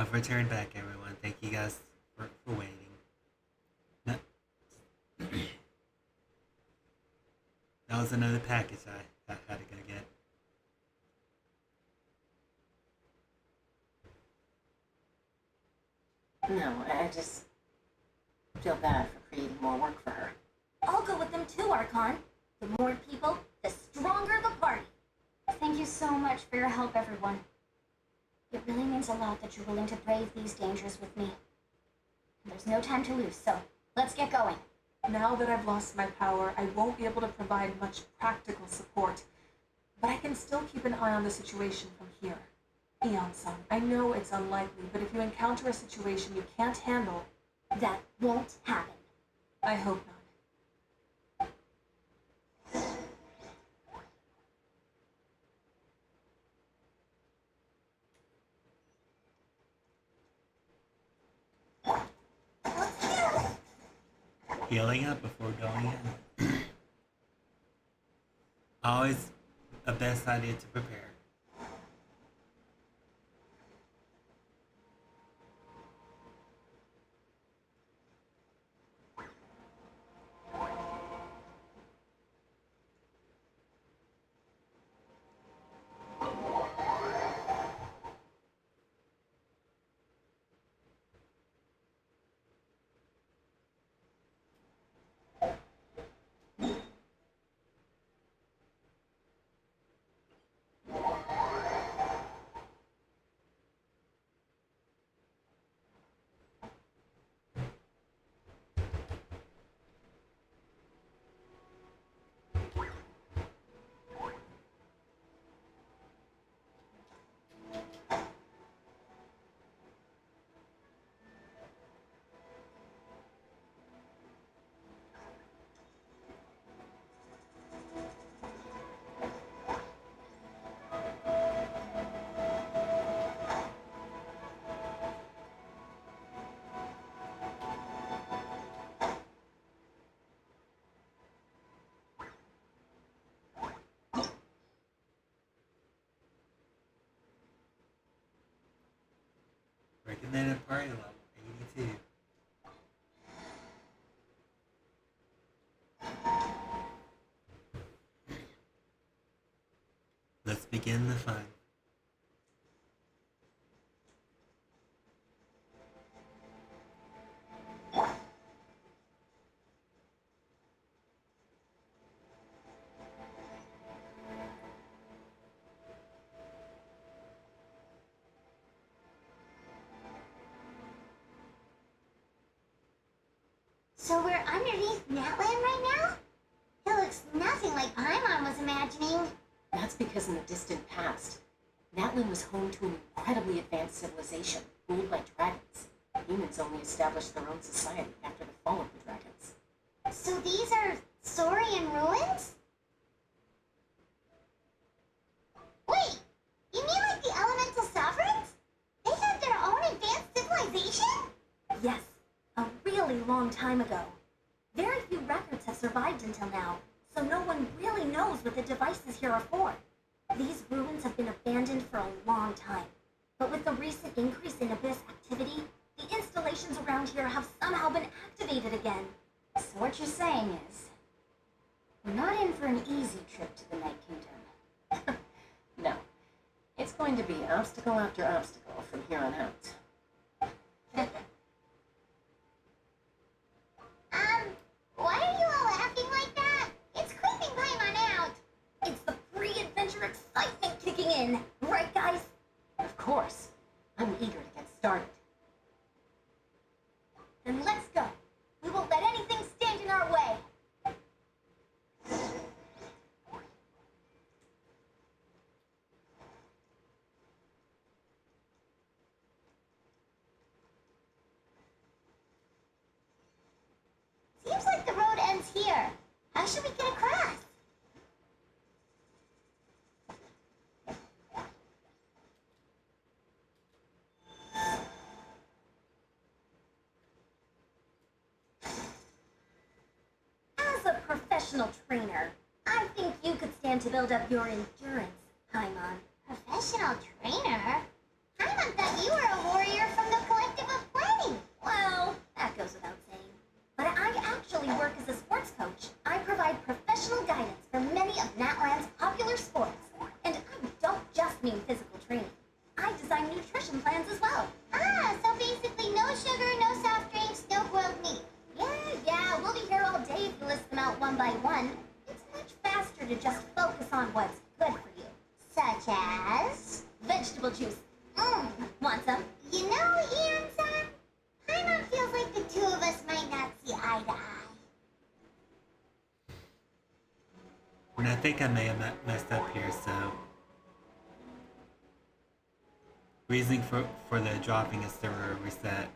I've returned back, everyone. Thank you guys for waiting. No- That was another package I had to go get. No, I just feel bad for creating more work for her. I'll go with them too, Archon. The more people, the stronger the party. Thank you so much for your help, everyone. It really means a lot that you're willing to brave these dangers with me. There's no time to lose, so let's get going. Now that I've lost my power, I won't be able to provide much practical support, but I can still keep an eye on the situation from here. Eon-san, I know it's unlikely, but if you encounter a situation you can't handle, That won't happen. I hope not. Healing up before going in. Always a best idea to prepare. Recommended party level 82. Let's begin the fun. So we're underneath Natlan right now? It looks nothing like Paimon was imagining. That's because in the distant past, Natlan was home to an incredibly advanced civilization ruled by dragons. Humans only established their own society after the fall of the dragons. So these are Saurian ruins? Wait, you mean like the elemental sovereigns? They had their own advanced civilization? Yes, a really long time ago. Very few records have survived until now, so no one really knows what the devices here are for. These ruins have been abandoned for a long time, but with the recent increase in Abyss activity, the installations around here have somehow been activated again. So what you're saying is, we're not in for an easy trip to the Night Kingdom. No, it's going to be obstacle after obstacle from here on out. Why are you all laughing like that? It's creeping Paimon out. It's the pre-adventure excitement kicking in, right guys? Of course, I'm eager to get started. Then let's go. We won't let anything stand in our way. Seems like the road ends here. How should we get across? As a professional trainer, I think you could stand to build up your endurance, Paimon. Professional trainer? Paimon thought you were a warrior Want some? You know, Ian-san, Paimon feels like the two of us might not see eye to eye. And I think I may have messed up here, so... Reasoning for the dropping is to reset.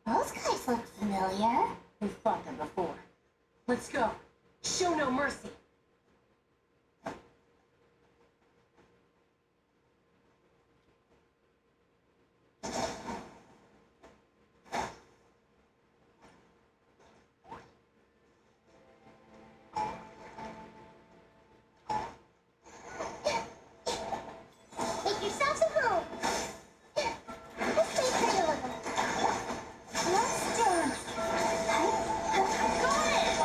Those guys look familiar. We've fought them before. Let's go. Show no mercy. Make yourselves at home. Let's play pretty little. Let's dance. Go ahead.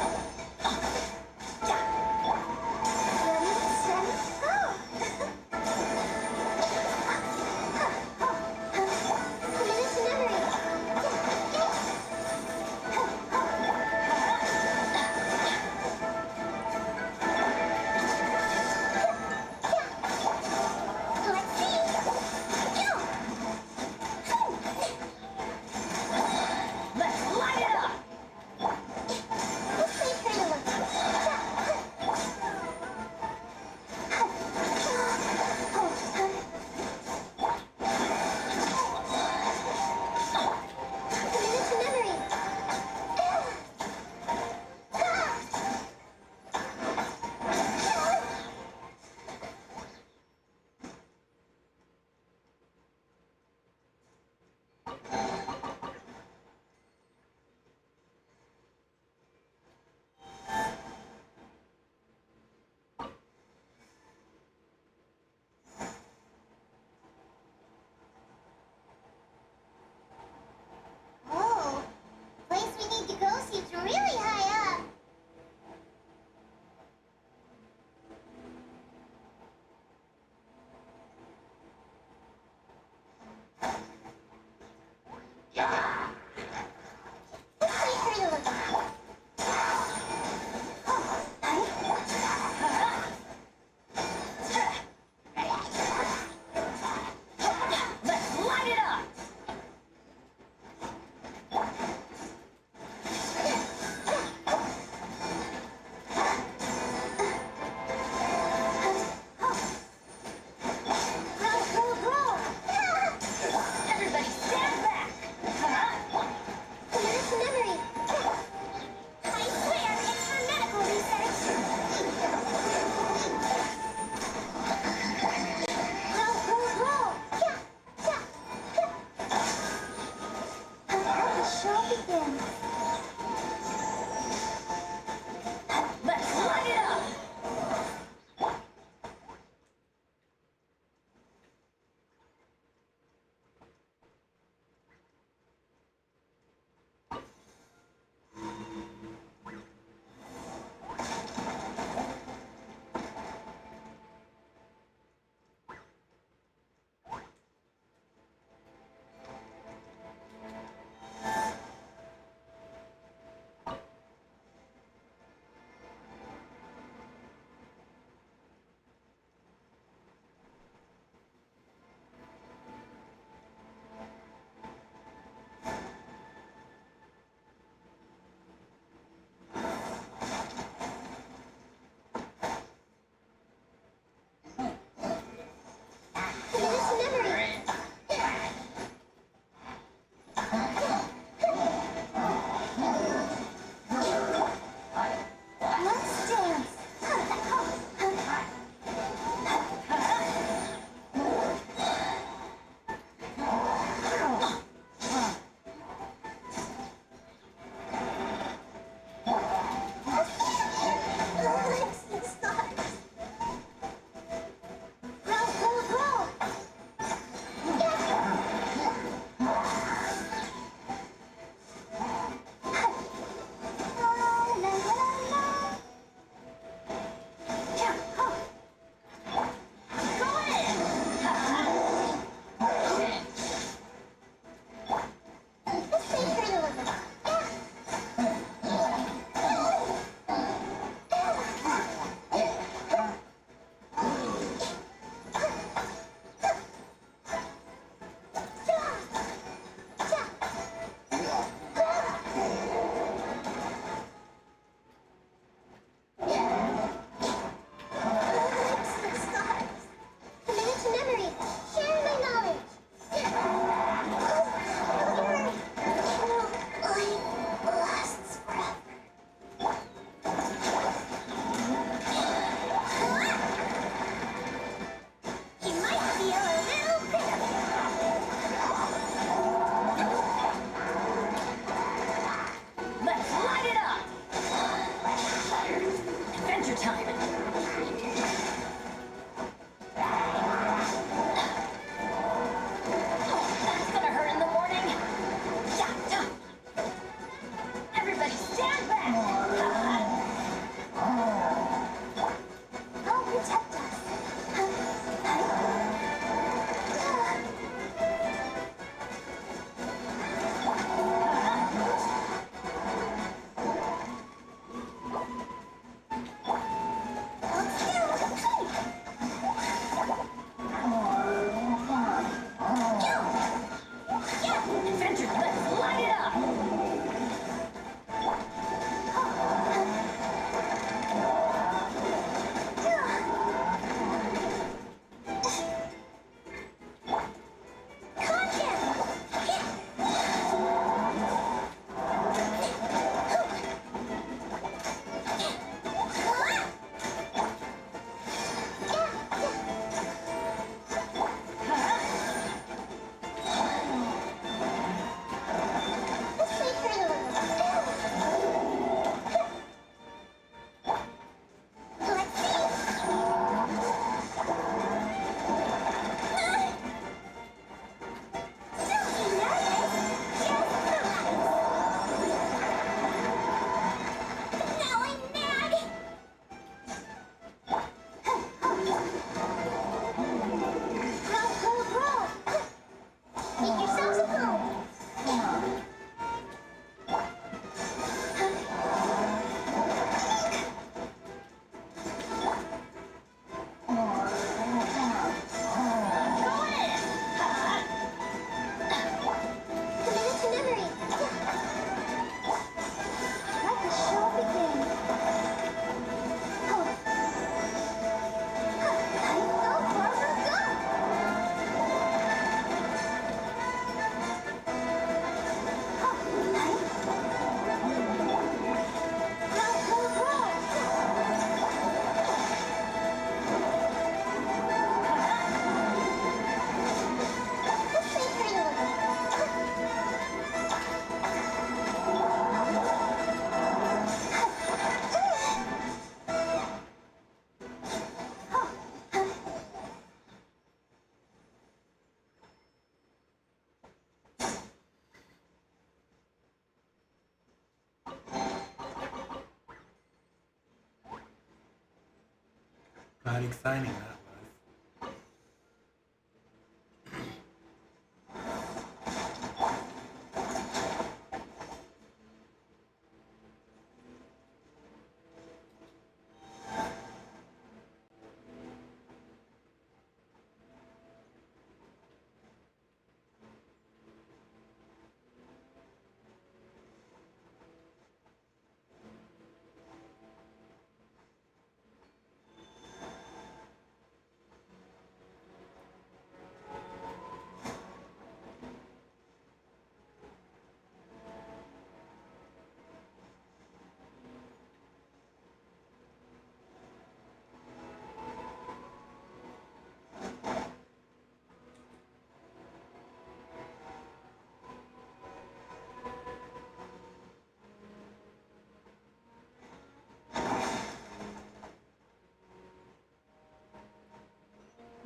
Quite exciting that was.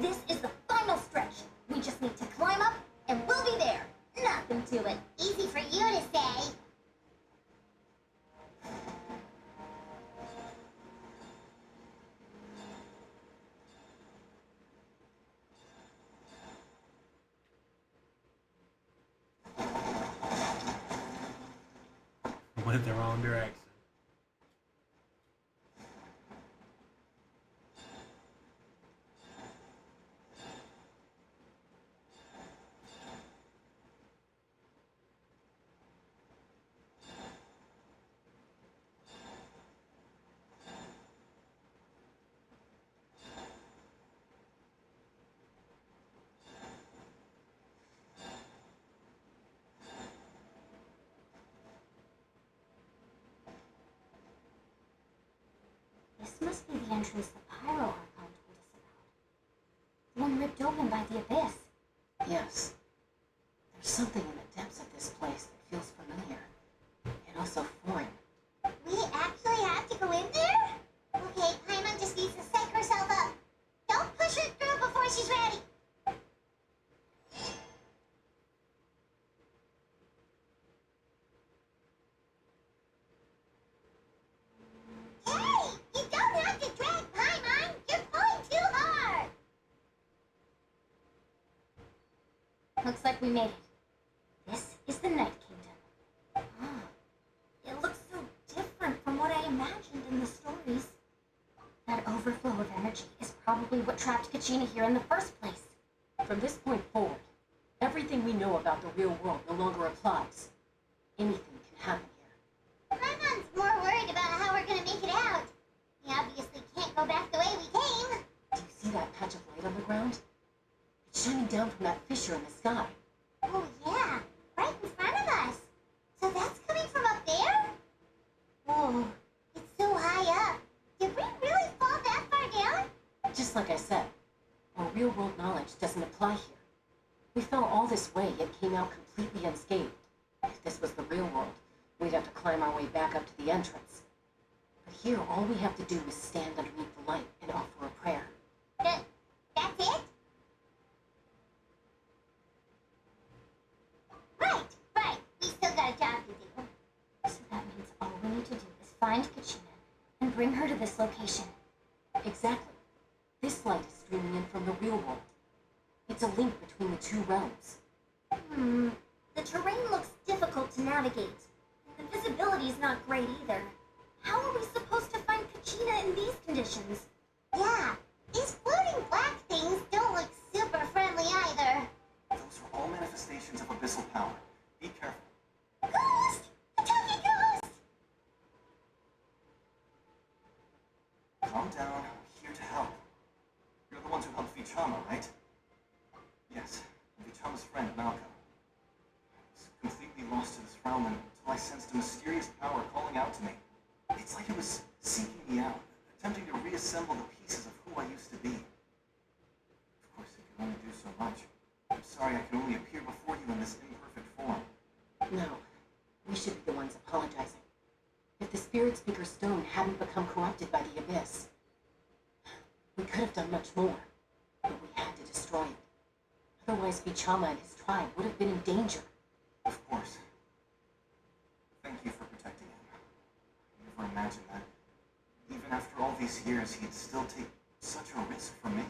This is the final stretch. We just need to climb up, and we'll be there. Nothing to it. Easy for you to say. Went the wrong direction. This must be the entrance the Pyro Archon told us about. The one ripped open by the Abyss. Yes. There's something in the depths of this place that feels familiar, and also foreign. We actually have to go in there? Okay, Paimon just needs to psych herself up. Don't push her through before she's ready. Hey! You don't have to drag Paimon! You're pulling too hard! Looks like we made it. This is the Night Kingdom. It looks so different from what I imagined in the stories. That overflow of energy is probably what trapped Kachina here in the first place. From this point forward, everything we know about the real world no longer applies. Anything can happen here. Paimon's more worried about how we're gonna make it out. We obviously can't go back the way we came. Do you see that patch of light on the ground? It's shining down from that fissure in the sky. Oh yeah, right in front of us. So that's coming from up there? Whoa, it's so high up. Did we really fall that far down? Just like I said, our real-world knowledge doesn't apply here. We fell all this way, yet came out completely unscathed. If this was the real world, we'd have to climb our way back up to the entrance. But here, all we have to do is stand underneath the light and offer a prayer. That's it? Right. We still got a job to do. So that means all we need to do is find Kachina and bring her to this location. Exactly. This light is streaming in from the real world. It's a link between the two realms. The terrain looks difficult to navigate. And the visibility's not great either. How are we supposed to find Kachina in these conditions? Yeah, these floating black things don't look super friendly either. Those are all manifestations of abyssal power. Be careful. Ghost! Attacking ghost! Calm down. I'm here to help. You're the ones who helped Vichama, right? Yes, I'm Vichama's friend, Malcolm. I was completely lost to this realm until I sensed a mysterious power calling out to me. It's like it was seeking me out, attempting to reassemble the pieces of who I used to be. Of course, it can only do so much. I'm sorry I can only appear before you in this imperfect form. No, we should be the ones apologizing. If the Spirit Speaker Stone hadn't become corrupted by the Abyss, we could have done much more, but we had to destroy it. Otherwise, Vichama and his tribe would have been in danger. Of course. Thank you for protecting him. I never imagined that. Even after all these years, he'd still take Such a risk for me.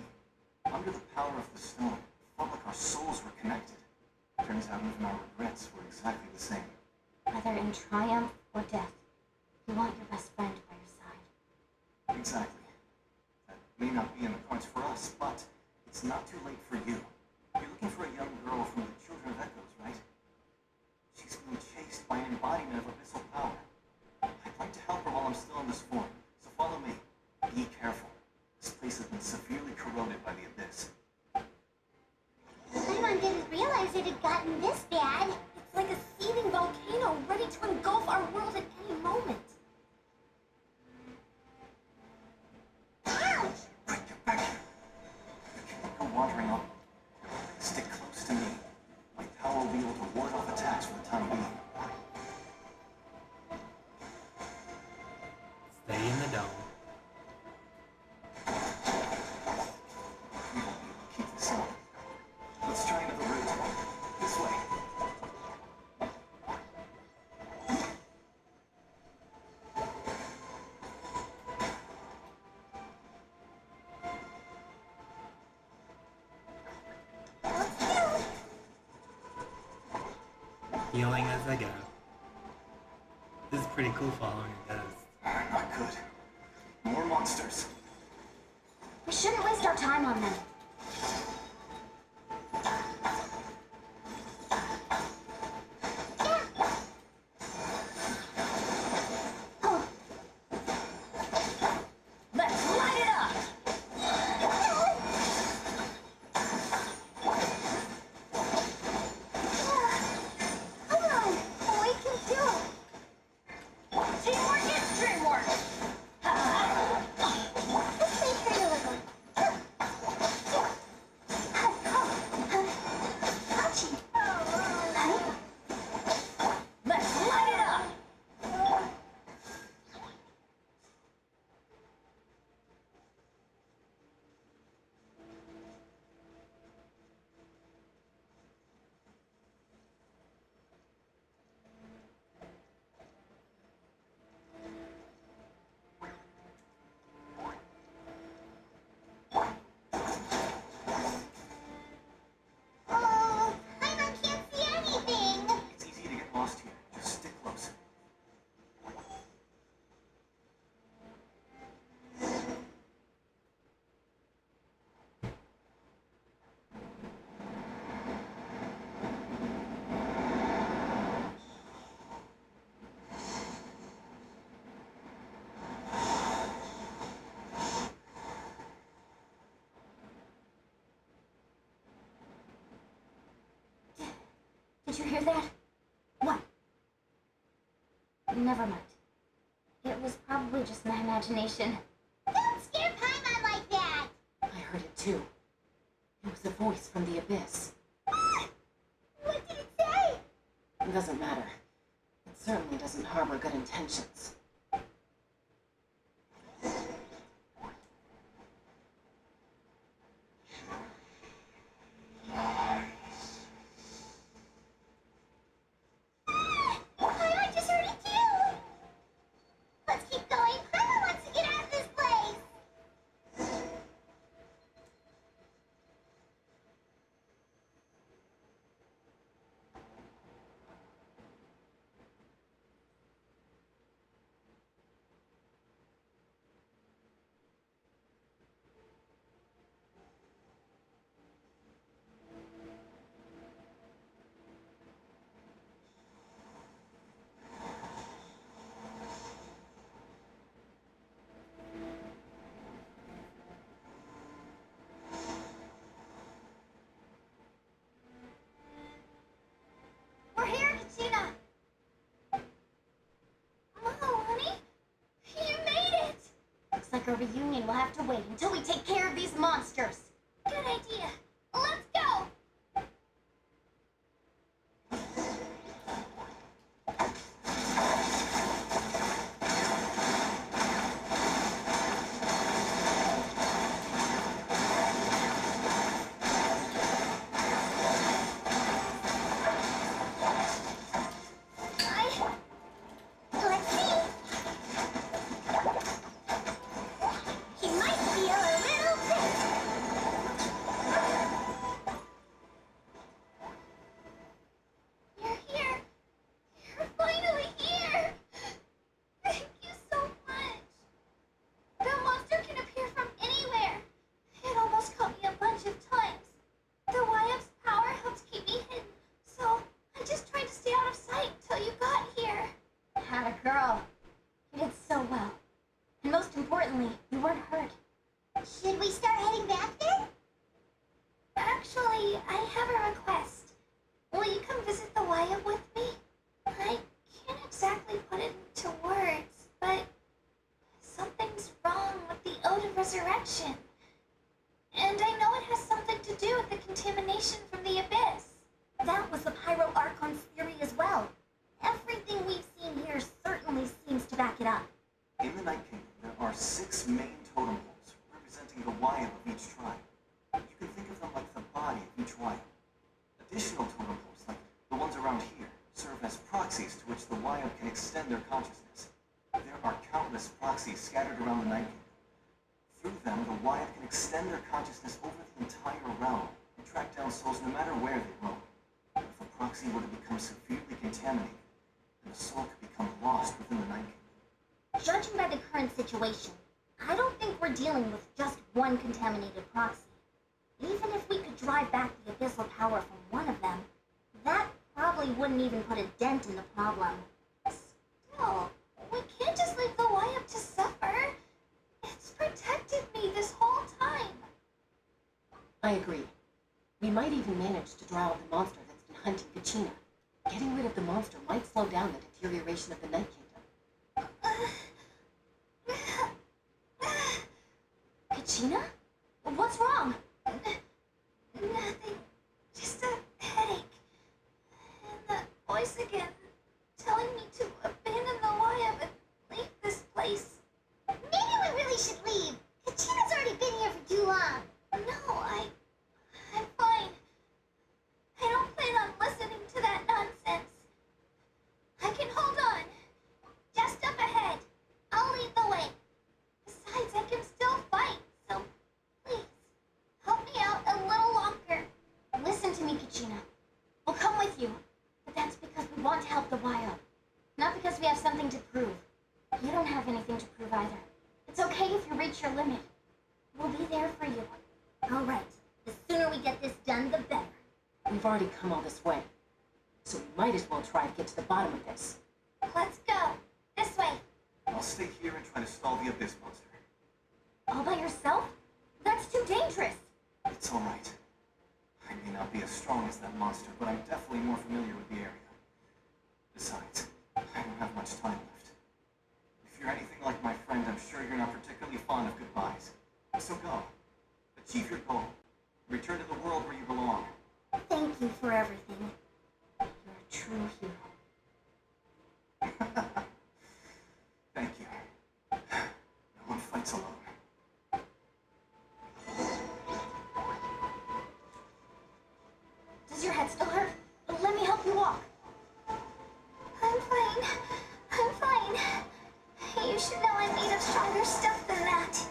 Under the power of the stone, it felt like our souls were connected. Turns out even our regrets were exactly the same. Whether in triumph or death, you want your best friend by your side. Exactly. That may not be in the cards for us, but it's not too late for you. You're looking for a young girl from the Children of Echoes, right? She's being chased by an embodiment of abyssal power. I'd like to help her while I'm still in this form, so follow me. Be careful. This place has been severely corroded by the abyss. Paimon didn't realize it had gotten this bad. It's like a seething volcano ready to engulf our world at any moment. Ouch! Quick, get back here. You can't go wandering off. Stick close to me. My power will be able to ward off attacks for the time being. Stay in the dome. We won't be able to keep this up. Let's try another route. This way. Healing as I go. This is pretty cool following a ghost. Not good. More monsters. We shouldn't waste our time on them. Let's light it up! Come on, we can do it. Teamwork is dreamwork! Let's make her a little. Ouchie. Let's light it up! Oh, Paimon can't see anything. It's easy to get lost here. Just stick close. Did you hear that? What? Never mind. It was probably just my imagination. Don't scare Paimon like that. I heard it too. It was a voice from the abyss. What did it say? It doesn't matter. It certainly doesn't harbor good intentions. I just heard it too. Let's keep going. Paimon wants to get out of this place. We're here, Kachina. Oh, honey, you made it. Looks like our reunion will have to wait until we take care of these monsters. Good idea. Let's go. Let's see. He might feel a little Should we start heading back then? Actually, I have a request. Will you come visit the Wyatt with me? I can't exactly put it into words, but something's wrong with the Ode of Resurrection. And I know it has something to do with the contamination from the Abyss. That was the Pyro Archon's theory as well. Everything we've seen here certainly seems to back it up. In the Night Kingdom, there are 6 main totem poles representing the Wyatt of each tribe. You can think of them like the body of each Wyatt. Additional totem poles, like the ones around here, serve as proxies to which the Wyatt can extend their consciousness. There are countless proxies scattered around the Night Kingdom. Through them, the Wyatt can extend their consciousness over the entire realm and track down souls no matter where they roam. If a proxy were to become severely contaminated, then the soul could become lost within the Night Kingdom. Judging by the current situation, I don't think we're dealing with just one contaminated proxy. Even if we could drive back the abyssal power from one of them, that probably wouldn't even put a dent in the problem. Still, we can't just leave the Wyatt to suffer. It's protected me this whole time. I agree. We might even manage to draw out the monster that's been hunting Kachina. Getting rid of the monster might slow down the deterioration of the Night Kingdom. Kachina? What's wrong? Nothing. Just a headache. And that voice again, telling me to abandon the Wyatt and leave this place. Maybe we really should leave. Kachina's already been here for too long. No, I'm fine. I don't plan on listening to that nonsense. I can hold on. Just up ahead. I'll lead the way. Besides, I can still fight, so please, help me out a little longer. Listen to me, Kachina. We'll come with you, but that's because we want to help the Wyo. Not because we have something to prove. You don't have anything to prove either. It's okay if you reach your limit. We'll be there for you. All right. The sooner we get this done, the better. We've already come all this way, so we might as well try to get to the bottom of this. Let's go. This way. I'll stay here and try to stall the Abyss monster. All by yourself? That's too dangerous. It's all right. I may not be as strong as that monster, but I'm definitely more familiar with the area. Besides, I don't have much time left. If you're anything like my friend, I'm sure you're not particularly fond of goodbyes. So go. Achieve your goal. Return to the world where you belong. Thank you for everything. You're a true hero. Thank you. No one fights alone. Does your head still hurt? Let me help you walk. I'm fine. I'm fine. You should know I'm made of stronger stuff than that.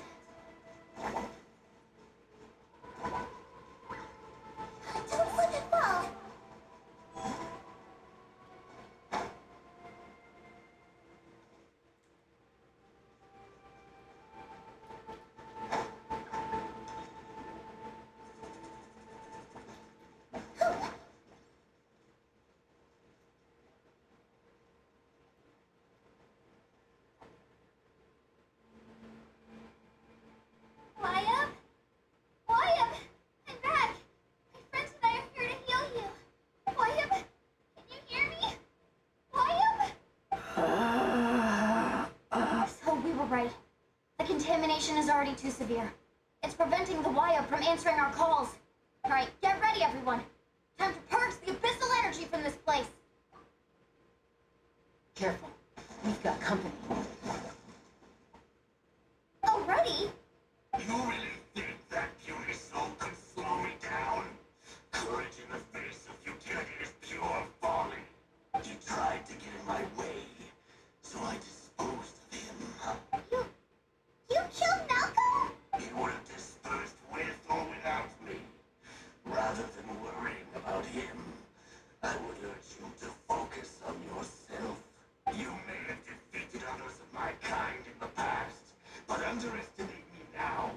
Don't slip and fall. Wyatt? Wyatt! I'm back! My friends and I are here to heal you. Wyatt? Can you hear me? Wyatt? So we were right. The contamination is already too severe. It's preventing the Wyo from answering our calls. All right, get ready, everyone. Time to purge the abyssal energy from this place. Careful. We've got company. Already? You really think that puny soul could slow me down? Courage in the face of futility is pure folly. You tried to get in my way, so I disposed of him. You killed Malcolm? He would have dispersed with or without me. Rather than worrying about him, I would urge you to focus on yourself. You may have defeated others of my kind in the past, but underestimate me now,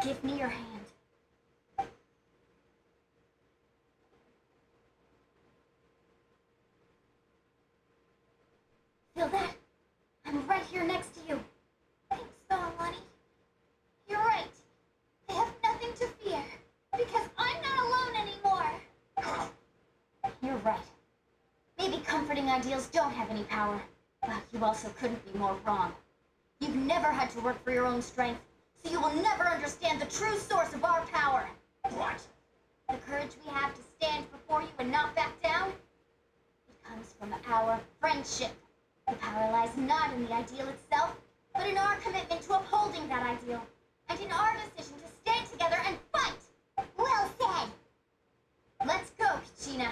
Give me your hand. Feel that? I'm right here next to you. Thanks, Lonnie. You're right. I have nothing to fear because I'm not alone anymore. You're right. Maybe comforting ideals don't have any power, but you also couldn't be more wrong. You've never had to work for your own strength, so you will never understand the true source of our power. What? The courage we have to stand before you and not back down, it comes from our friendship. The power lies not in the ideal itself, but in our commitment to upholding that ideal, and in our decision to stand together and fight. Well said. Let's go, Kachina.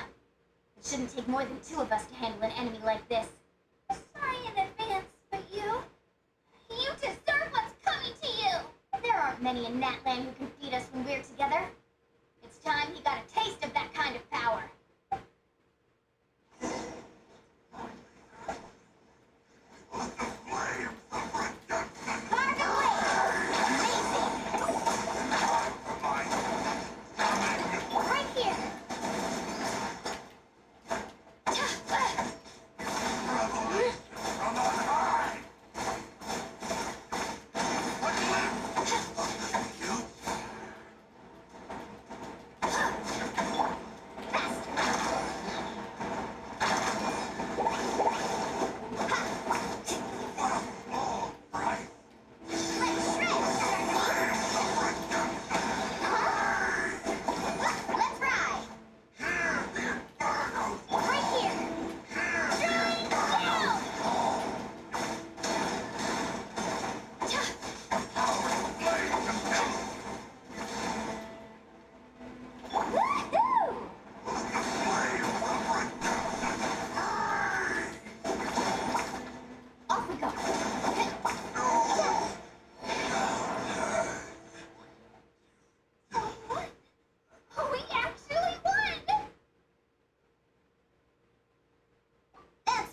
It shouldn't take more than two of us to handle an enemy like this. Sorry in advance, but you deserve what's coming to you. There aren't many in Natlan who can beat us when we're together. It's time he got a taste of that kind of power.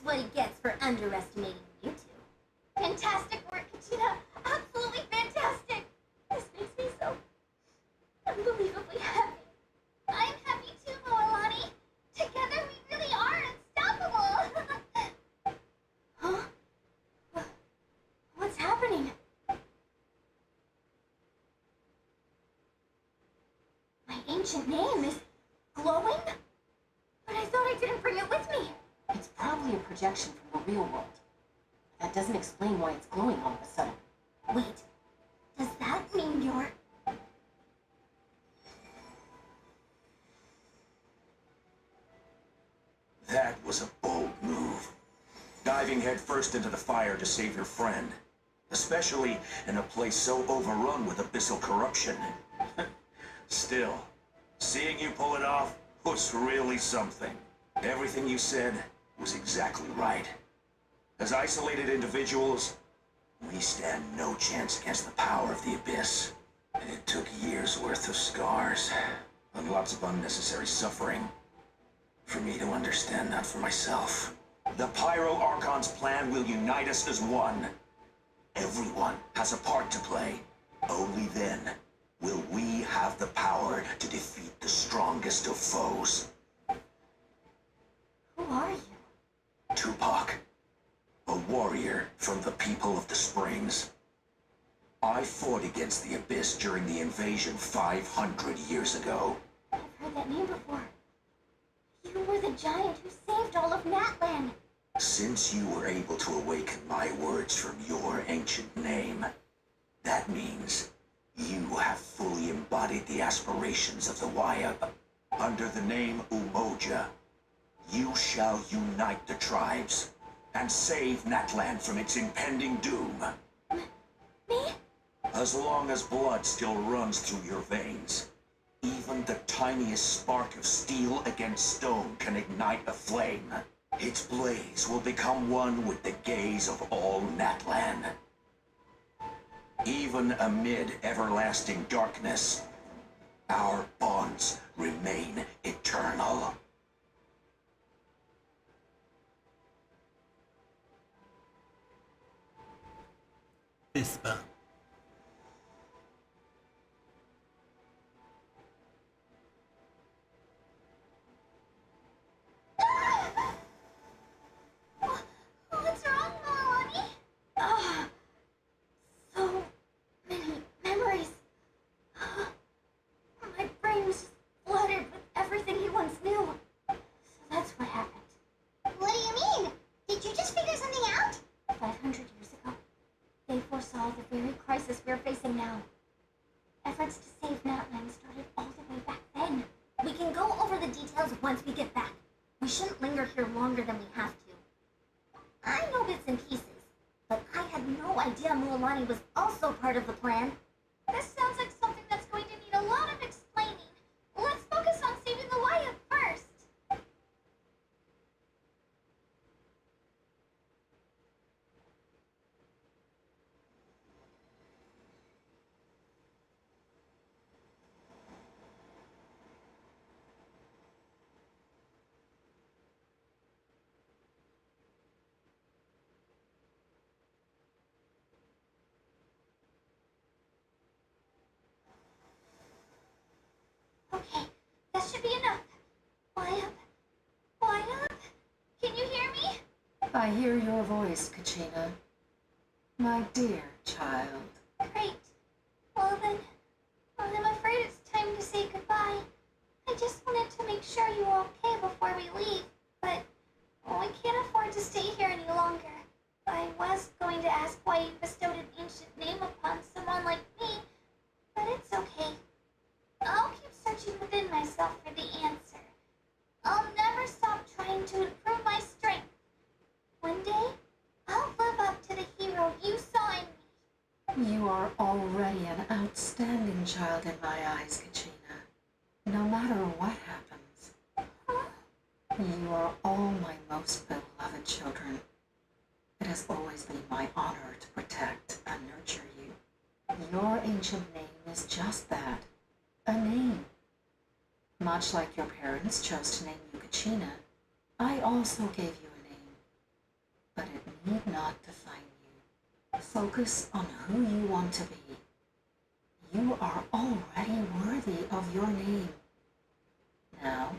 What he gets for underestimating you two. Fantastic work, Kachina. Absolutely fantastic. This makes me so unbelievably happy. I'm happy too, Moalani. Together we really are unstoppable. Huh? What's happening? My ancient name is glowing? But I thought I didn't bring it with me. It's probably a projection from the real world. That doesn't explain why it's glowing all of a sudden. Wait, does that mean you're... That was a bold move. Diving headfirst into the fire to save your friend. Especially in a place so overrun with abyssal corruption. Still, seeing you pull it off was really something. Everything you said was exactly right. As isolated individuals, we stand no chance against the power of the Abyss. And it took years' worth of scars, and lots of unnecessary suffering, for me to understand that for myself. The Pyro Archon's plan will unite us as one. Everyone has a part to play. Only then will we have the power to defeat the strongest of foes. Who are you? Tupac, a warrior from the people of the Springs. I fought against the Abyss during the invasion 500 years ago. I've heard that name before. You were the giant who saved all of Natlan. Since you were able to awaken my words from your ancient name, that means you have fully embodied the aspirations of the Wayab. Under the name Umoja, you shall unite the tribes and save Natlan from its impending doom. Me? As long as blood still runs through your veins, even the tiniest spark of steel against stone can ignite a flame. Its blaze will become one with the gaze of all Natlan. Even amid everlasting darkness, our bonds remain eternal. Fist bump. foresaw the very crisis we're facing now. Efforts to save Natlan started all the way back then. We can go over the details once we get back. We shouldn't linger here longer than we have to. I know bits and pieces, but I had no idea Mualani was also part of the plan. This sounds like something that's going to need a lot of explaining. Let's focus on saving the Wyatt first. Okay, that should be enough. Wyatt? Wyatt? Can you hear me? I hear your voice, Kachina. My dear child. Great. Well then, I'm afraid it's time to say goodbye. I just wanted to make sure you were okay before we leave, but we can't afford to stay here any longer. I was going to ask why you bestowed an ancient name upon someone like me, but it's okay. I'll keep searching within myself for the answer. I'll never stop trying to improve my strength. One day, I'll live up to the hero you saw in me. You are already an outstanding child in my eyes, Kachina. No matter what happens. You are all my most beloved children. It has always been my honor to protect and nurture you. Your ancient name is just that, a name. Much like your parents chose to name you Kachina, I also gave you a name. But it need not define you. Focus on who you want to be. You are already worthy of your name. Now,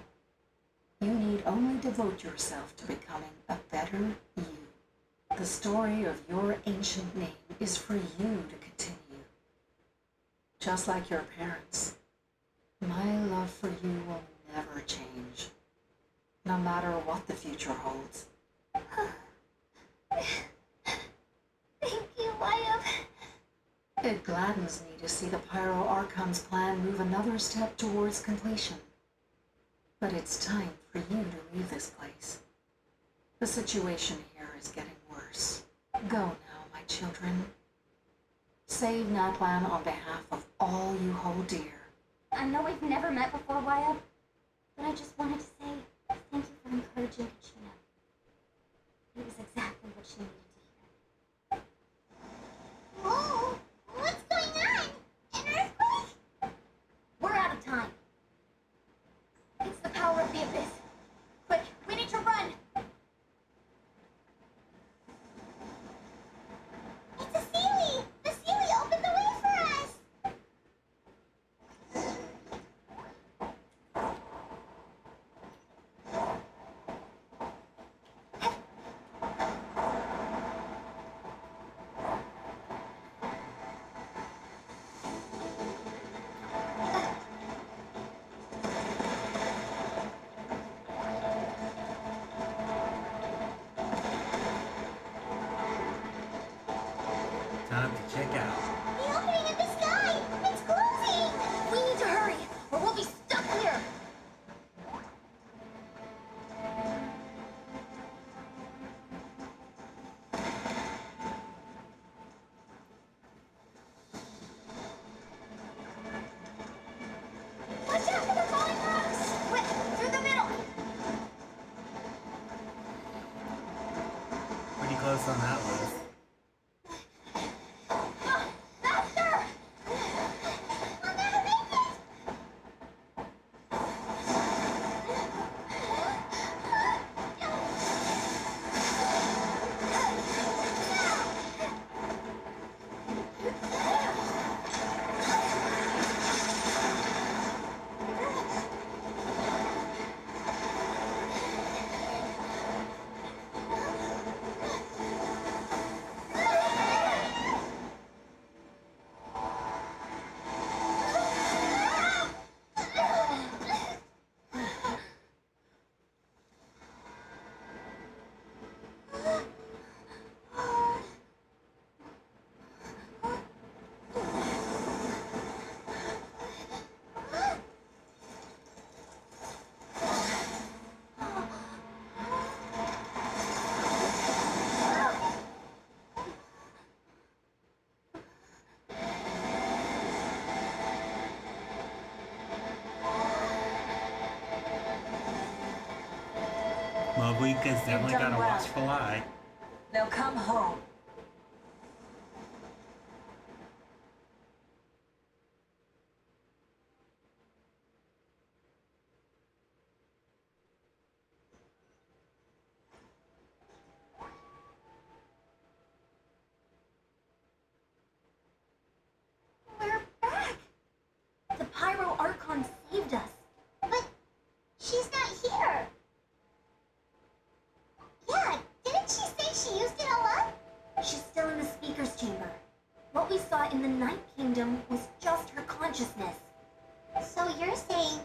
you need only devote yourself to becoming a better you. The story of your ancient name is for you to continue. Just like your parents, my love for you will never change, no matter what the future holds. Thank you, Wyatt. It gladdens me to see the Pyro Archon's plan move another step towards completion. But it's time for you to leave this place. The situation here is getting worse. Go now, my children. Save Natlan on behalf of all you hold dear. I know we've never met before, Wyatt, but I just wanted to say thank you for encouraging Kachina. It was exactly what she needed to hear. Whoa! What's going on? An earthquake? We're out of time. It's the power of the abyss. Quick, we need to run! It's a Sealy! The Sealy opened the way for us! Time to check out. The opening in the sky! It's closing! We need to hurry, or we'll be stuck here. Watch out for the falling rocks! Quick, through the middle! Pretty close on that list. Minka's definitely done got a well. watchful eye. Now come home. We're back! The Pyro Archon saved us. But she's not here. Yeah, didn't she say she used it all up? She's still in the speaker's chamber. What we saw in the Night Kingdom was just her consciousness. So you're saying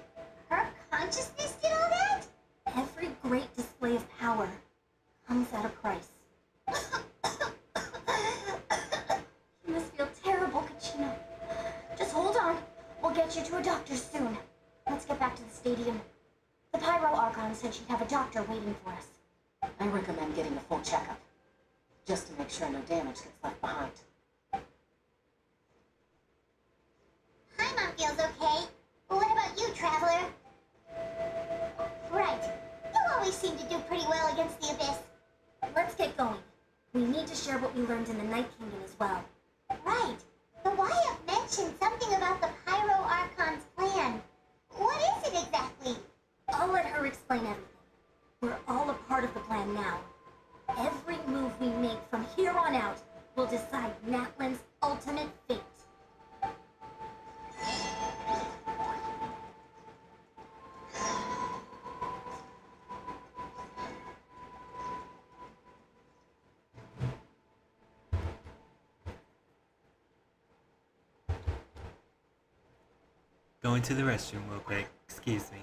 her consciousness did all that? Every great display of power comes at a price. You must feel terrible, Kachina. Just hold on. We'll get you to a doctor soon. Let's get back to the stadium. The Pyro Archon said she'd have a doctor waiting for us. I recommend getting a full checkup, just to make sure no damage gets left behind. Hi, Mom feels okay. But what about you, Traveler? Right. You always seem to do pretty well against the Abyss. Let's get going. We need to share what we learned in the Night Kingdom as well. Right. The Wyatt mentioned something about the Pyro Archon's plan. What is it exactly? I'll let her explain everything. We're all a part of the plan now. Every move we make from here on out will decide Natlan's ultimate fate. Going to the restroom real quick. Excuse me.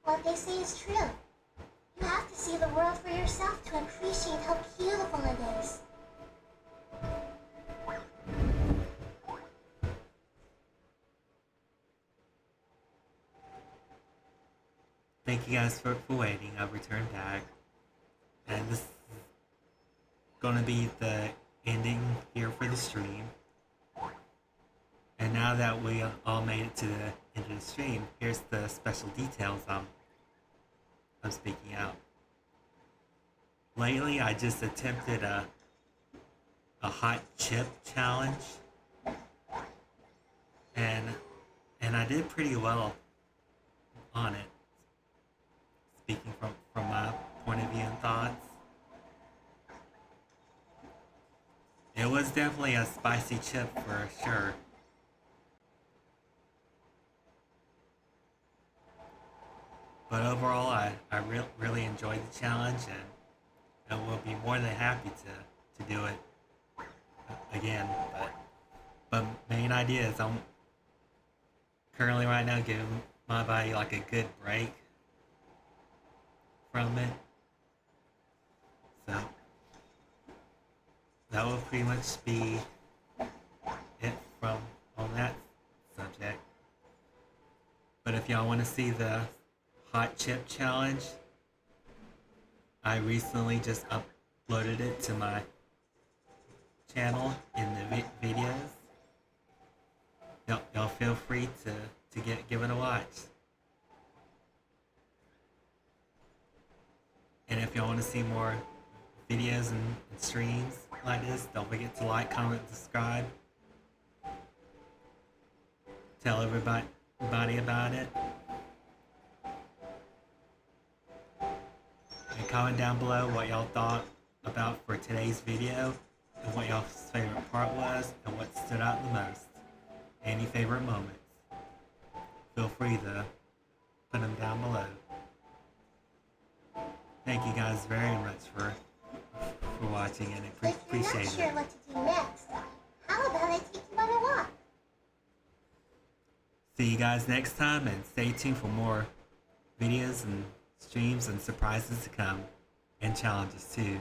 What they say is true. You have to see the world for yourself to appreciate how beautiful it is. Thank you guys for waiting. I've returned back. And this is gonna be the ending here for the stream. And now that we all made it to the end of the stream, here's the special details I'm speaking out. Lately, I just attempted a hot chip challenge, and I did pretty well on it. Speaking from my point of view and thoughts, it was definitely a spicy chip for sure. But overall, I really enjoyed the challenge, and will be more than happy to do it again. But main idea is I'm currently right now giving my body like a good break from it. So that will pretty much be it from on that subject. But if y'all want to see the hot chip challenge. I recently just uploaded it to my channel in the videos. Y'all feel free to give it a watch. And if y'all want to see more videos and streams like this, don't forget to like, comment, subscribe. Tell everybody about it. And comment down below what y'all thought about for today's video and what y'all's favorite part was and what stood out the most. Any favorite moments. Feel free to put them down below. Thank you guys very much for watching and appreciate it. If you're not sure what to do next, how about I take you on a walk? See you guys next time, and stay tuned for more videos and streams and surprises to come, and challenges too.